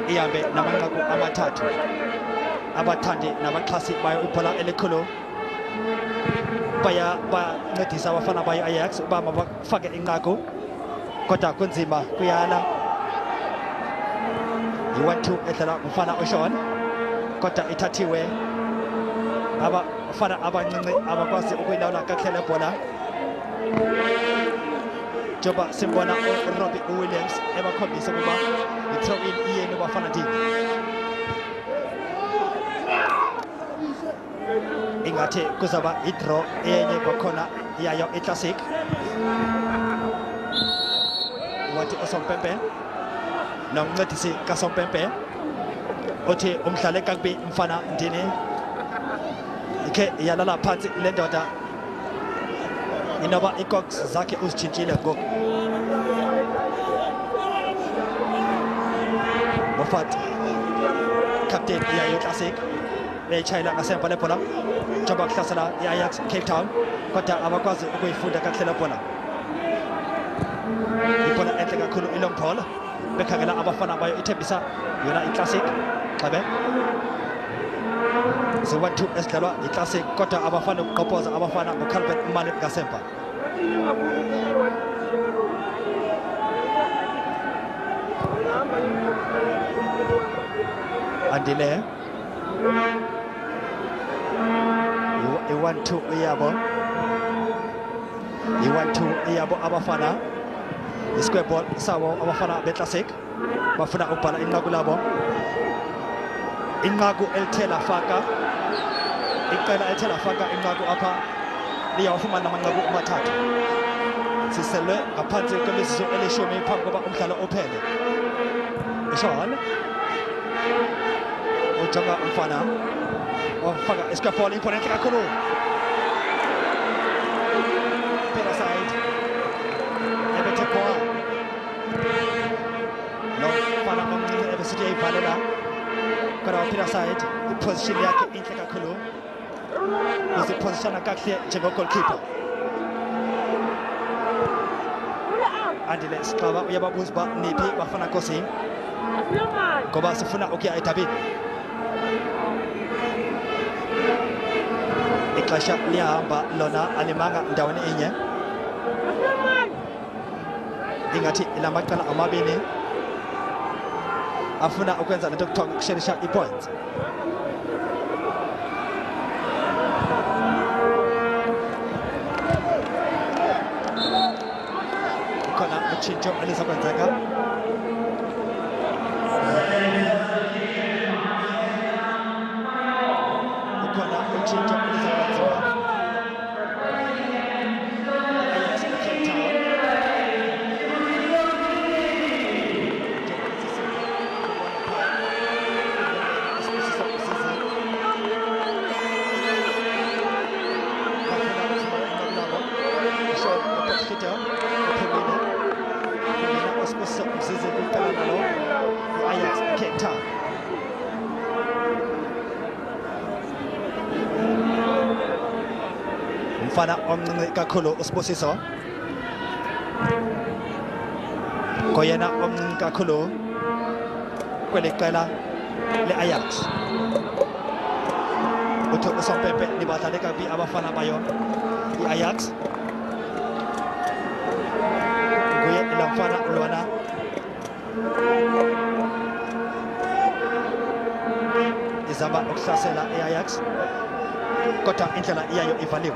Iambe, Namangago Amatatu. Abatandi naba classic bayo Upala Elekolo baya ba notisa wafana bayo Ajax ba mabafake ingako kodwa kunzima kuyala. You want to etela mfana Oshon kodwa ithathiwe abafana abancinci abakwazi ukuyilawula kakhele bola. Joba simbona Robbie Williams ebakhombisa ukuba i-throw in iyeni bafana ndini. Ingate kuzaba idro enye kwakhona yayo iclassic. Wathi usompempe nomncedisi kasompempe othi umdlale kakubi mfana ndini ikhe yalala phansi le ndoda inoba ikox zakhe uzitshintshile ngoku. Mofat captain yayo classic bechayela ngasemva lebhola. Joba kuhlasela i-Ajax Cape Town kodwa abakwazi ukuyifunda kahle le bhola. Ibhola enhle kakhulu i-long ball. Bekhangela abafana bayo iThembisa yona i-classic xabe. Ziwa-2 esidlalwa i-classic kodwa abafana ukuqopoza abafana ngoCalvin Mane ngasemva. Andile you want to Iyabo abafana i-square ball sawo abafana be-classic bafuna ukubhala inqaku labo. Inqaku elithela faka iqela elithela faka inqaku apha liyawafumana amanqaku amathathu. Siselwe ngaphansi kwemizuzu elishumi phambi koba umdlalo uphele. Sean ujonga umfana wafaka i-square ball imponente kakhulu. Peter side ebetekwa no mfana omncinci ebesithi eyivalela kodwa Peter side iposition yakhe inhle kakhulu. Uzipositiona kakuhle njengogolkeeper. Andile Sixaba uyababuza uba niphi bafana Nkosi ngoba sifuna ukuya edabini. Ixesha liyahamba lona alimanga ndaweni inye. Ingathi la maqela amabini afuna ukwenza lento kuthiwa ukusherisha i-points. Ukhona utshintsho elizokwenzeka. Ukhona utshintsho elizokwenziwa. Ajax Cape Town. Ajax Cape Town. Umfana omncinci kakhulu uSibusiso. Ngoyena omncinci kakhulu kweli qela le-Ajax. Uthi usompempe nibadlale kakubi abafana bayo i-Ajax. Nguye lo mfana lona izama ukuhlasela i-Ajax, kodwa indlela iyayo ivaliwe.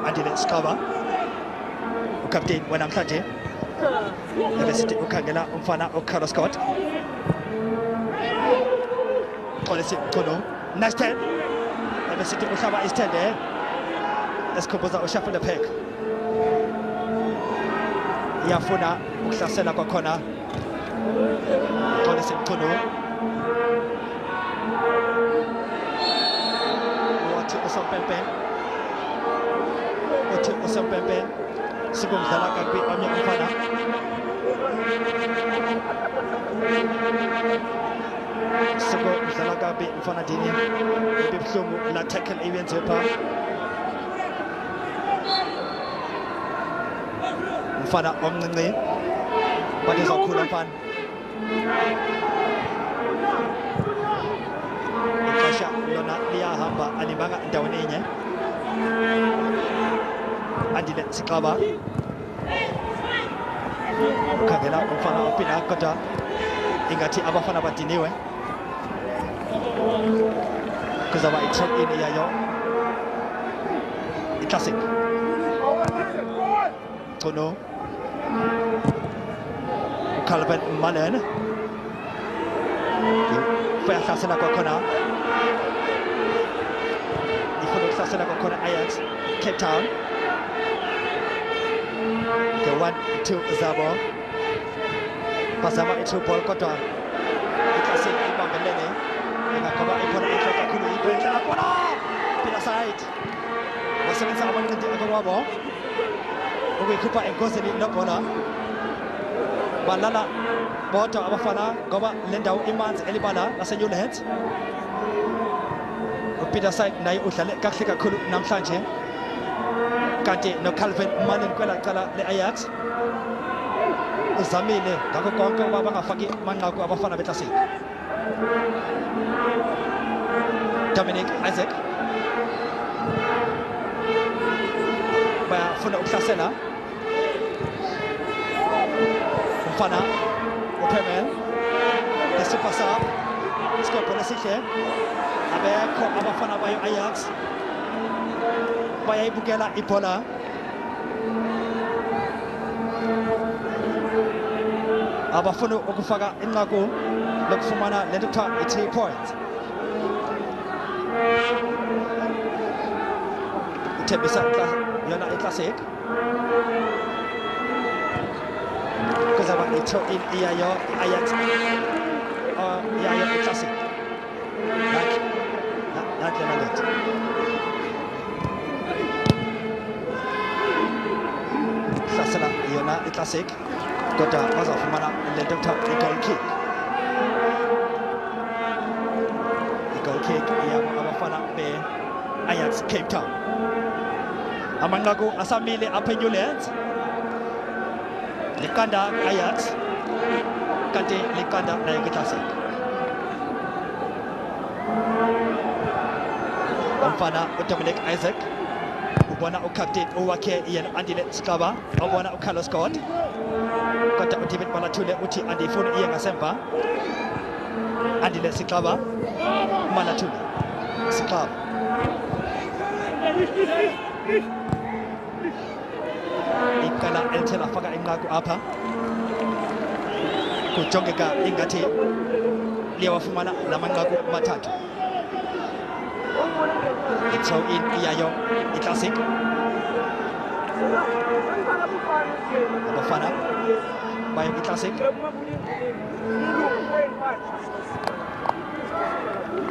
Andile Sikaba, ukapteni wanamhlanje, ebesithi ukhangela umfana uCarlos Scott. Xolisi Mchunu, nice turn. Ebesithi uhlaba isithende esikhumbuza uSheffield Pack. Iyafuna ukuhlasela kwakhona Xolisi Mchunu. Wathi usompempe. Uthi usompempe sikumdlala kakubi omnye umfana. Sikumdlala kakubi umfana Dini. Ibibuhlungu la tackle iyenziwe phaa. Umfana omncinci but izokhula mfana. Ixesha lona liyahamba alibanga endaweni enye. Andile Sikaba ukhangela umfana opina kodwa ingathi abafana badiniwe. Kuzaba i-throw in yayo i-classic. Mchunu uCalvin Mullen uyahlasela kwakhona. Ifuna ukuhlasela kwakhona Ajax Cape Town. The 1-2 zabo bazama i-through ball kodwa i-classic ibambelele ingaqoba ibhola enhle kakhulu ibhentle lakhona phila side wasebenzisa abancindi abakwabo ukuyikhupha engozini lebhola. Balala bodwa abafana ngoba le ndawo imanzi elibala laseNewlands. uPeter Side naye udlale kahle kakhulu namhlanje, kanti noCalvin Mullen kwela cala le-Ajax uzamile ngakho konke uba bangafaki amanqaku abafana beClassic. Dominic Isaac bayafuna ukuhlasela umfana uPemel le-super sub isikobhola esihle. Abekho abafana bayo Ajax bayayibukela ibhola. Abafuna ukufaka inqaku lokufumana lento kuthiwa i-3 points. Thembisa yona i-Classic kuzaba i-throw in iyayo i-Ajax iyayo i-Classic. Like Leonard. Hlasela yona i-Classic kodwa bazawufumana lento kuthiwa i-goal kick. I-goal kick iyabo abafana be-Ajax Cape Town. Amanqaku asamile apha eNewlands. Liqanda Ajax kanti liqanda nayo kwi-Classic. Umfana uDominic Isaac ubona ucaptain owakhe yena Andile Sikaba, ubona uCarlos Scott kodwa uDavid Balathule uthi andifuni iye ngasemva. Andile Siklava Malatuli Siklava ikala elthela faka inqaku apha kujongeka ingathi liyawafumana lamanqaku mathathu. Throw in iyayo iClassic abafana bayo iClassic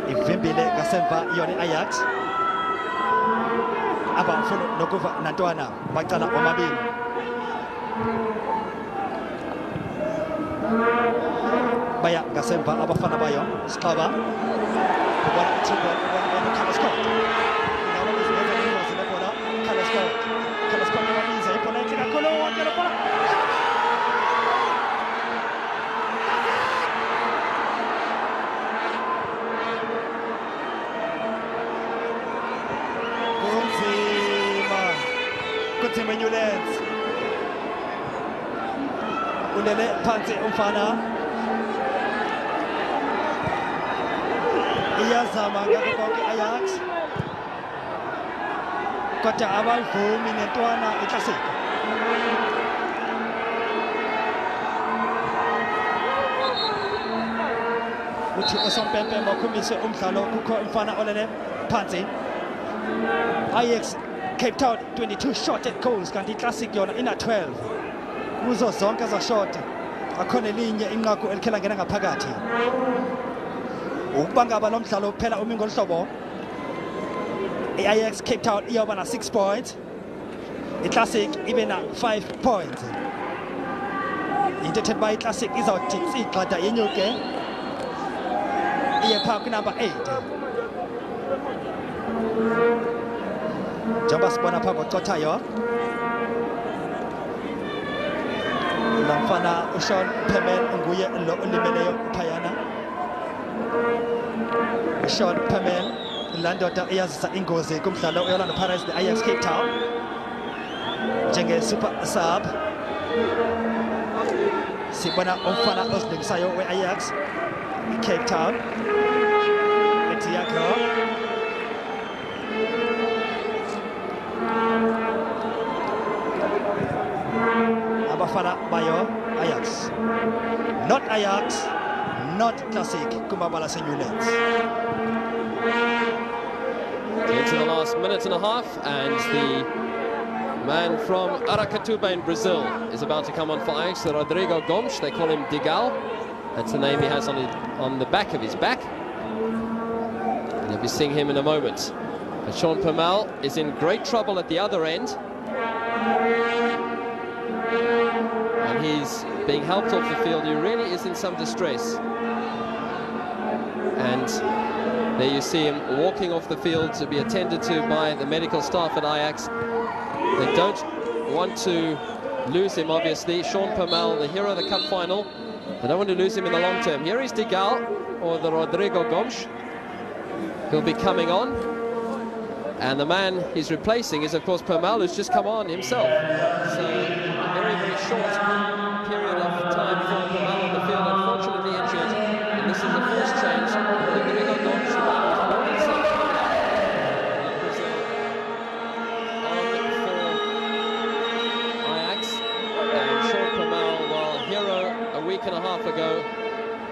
ivimbile ngasemva yona Ajax abafuna nokuva nantwana bacala omabili baya ngasemva abafana bayo Siklava ubona uThibol ubona Carlos Scott nawo izinto ezininzi lebhola Carlos Scott wabiza ibhola ekhina kholo wonke lebhola kunzima Newlands ulele phansi umfana iyazama ngakho konke Ajax kodwa abayivumi nentwana iClassic uthi osompempe bakhombise umdlalo kukho umfana olele phansi. Ajax Cape Town 22 shot at goals kanti iClassic yona ina 12 kuzo zonke za shot akhona elinye inqaku elikhela ngena ngaphakathi ukuba ngaba lo mdlalo uphela umi ngolhlobo iAjax Cape Town iyoba na 6 points iClassic ibe na 5 points into ethethi ba iClassic izawuthi igxada yenyuke iye phaa kwinumber 8 njengoba sibona phaa ngocothayo namfana uSean Pienaar nguye lo olimeleyo phayana. Sean Pienaar la ndoda eyazisa ingozi kumdlalo weOrlando Pirates neAjax Cape Town njenge super sub. Sibona umfana ozilingisayo weAjax Cape Town Thiago abafana bayo Ajax, not Ajax, not Classic kumabala seNewlands.
Into the last minute and a half, and the man from Aracatuba in Brazil is about to come on for Ajax, Rodrigo Gomes. They call him Digal. That's the name he has on the back of his back. And you'll be seeing him in a moment. But Sean Pienaar is in great trouble at the other end. And he's being helped off the field. He really is in some distress. And there you see him walking off the field to be attended to by the medical staff at Ajax. They don't want to lose him, obviously. Sean Pienaar, the hero of the cup final. They don't want to lose him in the long term. Here is Digal, or the Rodrigo Gomes. He'll be coming on. And the man he's replacing is, of course, Pienaar, who's just come on himself. So a very, very short period of time for Pienaar on the field, unfortunately injured. And this is the first change. Rodrigo Gomes on for Ajax. And Sean Pienaar, well, hero a week and a half ago.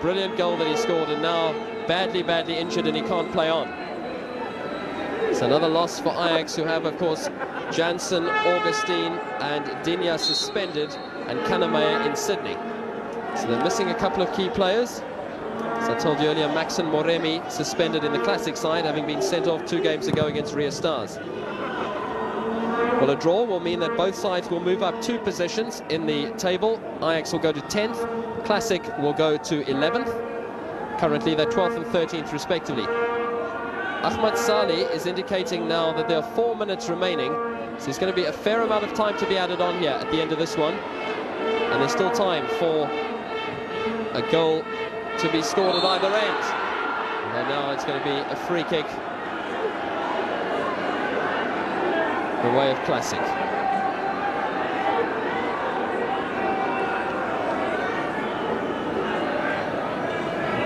Brilliant goal that he scored, and now badly, badly injured, and he can't play on. It's another loss for Ajax, who have, of course, Jansen, Augustine and Dinya suspended, and Kaname in Sydney. So they're missing a couple of key players. As I told you earlier, Maxon Moremi suspended in the Classic side, having been sent off 2 games ago against Rio Stars. Well, a draw will mean that both sides will move up 2 positions in the table. Ajax will go to 10th, Classic will go to 11th. Currently, they're 12th and 13th, respectively. Ahmad Saleh is indicating now that there are 4 minutes remaining, so there's going to be a fair amount of time to be added on here at the end of this one. And there's still time for a goal to be scored at either end. And now it's going to be a free kick the way of Classic.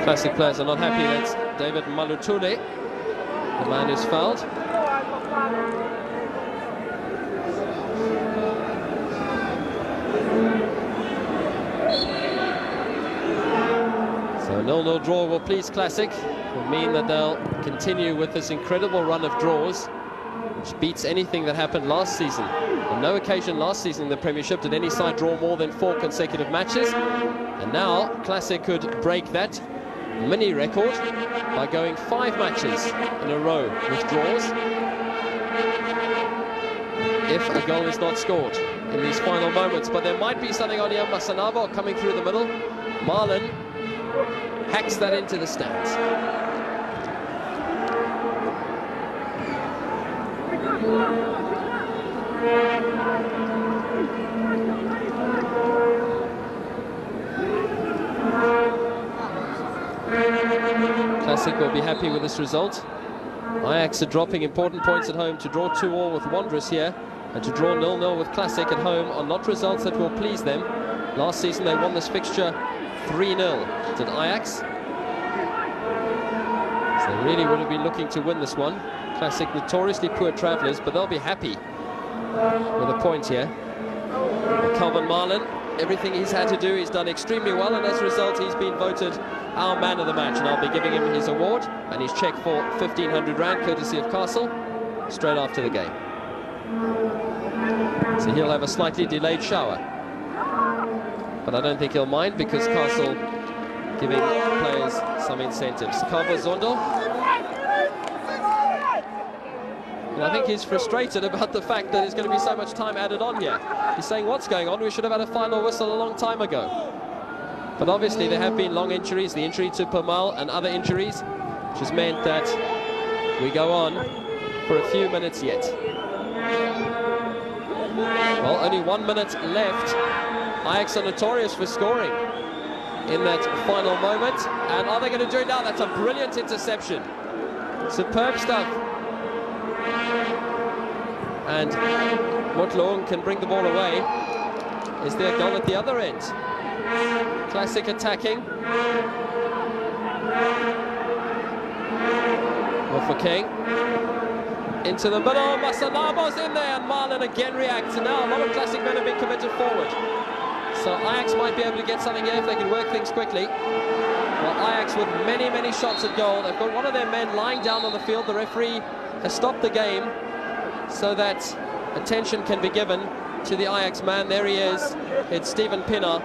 Classic players are not happy. That's David Malutule, the man who's fouled. So a 0-0 draw will please Classic. It will mean that they'll continue with this incredible run of draws, which beats anything that happened last season. On no occasion last season in the Premiership did any side draw more than 4 consecutive matches. And now Classic could break that mini record by going 5 matches in a row with draws if a goal is not scored in these final moments. But there might be something on here. Masanabo coming through the middle. Marlon hacks that into the stands. Classic will be happy with this result. Ajax are dropping important points at home. To draw 2-2 with Wanderers here and to draw 0-0 with Classic at home are not results that will please them. Last season they won this fixture 3-0 to Ajax. So they really would have been looking to win this one. Classic notoriously poor travellers, but they'll be happy with a point here. Calvin Marlon, everything he's had to do, he's done extremely well, and as a result he's been voted our man of the match, and I'll be giving him his award and his cheque for 1,500 rand courtesy of Castle straight after the game. So he'll have a slightly delayed shower, but I don't think he'll mind because Castle giving players some incentives. Kabo Zondo, and I think he's frustrated about the fact that there's going to be so much time added on here. He's saying, what's going on? We should have had a final whistle a long time ago. But obviously there have been long injuries, the injury to Pamal and other injuries, which has meant that we go on for a few minutes yet. Well, only 1 minute left. Ajax are notorious for scoring in that final moment. And are they going to do it now? That's a brilliant interception. Superb stuff. And Motloong can bring the ball away. Is there a goal at the other end? Classic attacking. King into the middle. Masanabo's in there, and Marlon again reacts. And now a lot of Classic men have been committed forward. So Ajax might be able to get something here if they can work things quickly. Well, Ajax with many, many shots at goal. They've got one of their men lying down on the field. The referee has stopped the game so that attention can be given to the Ajax man. There he is. It's Steven Pienaar.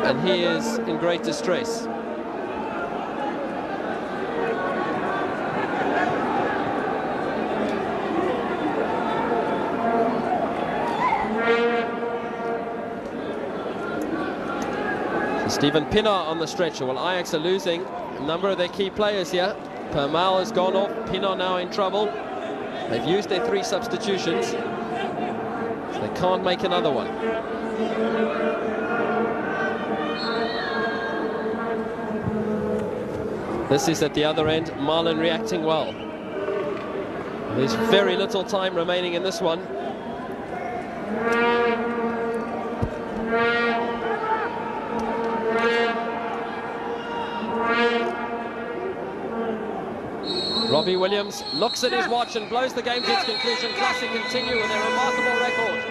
And he is in great distress. So Steven Pienaar on the stretcher. Well, Ajax are losing a number of their key players here. Permal has gone off. Pienaar now in trouble. They've used their 3 substitutions, so they can't make another one. This is at the other end. Marlon reacting well. There's very little time remaining in this one. Robbie Williams looks at his watch and blows the game to its conclusion. Classic continue with their remarkable record.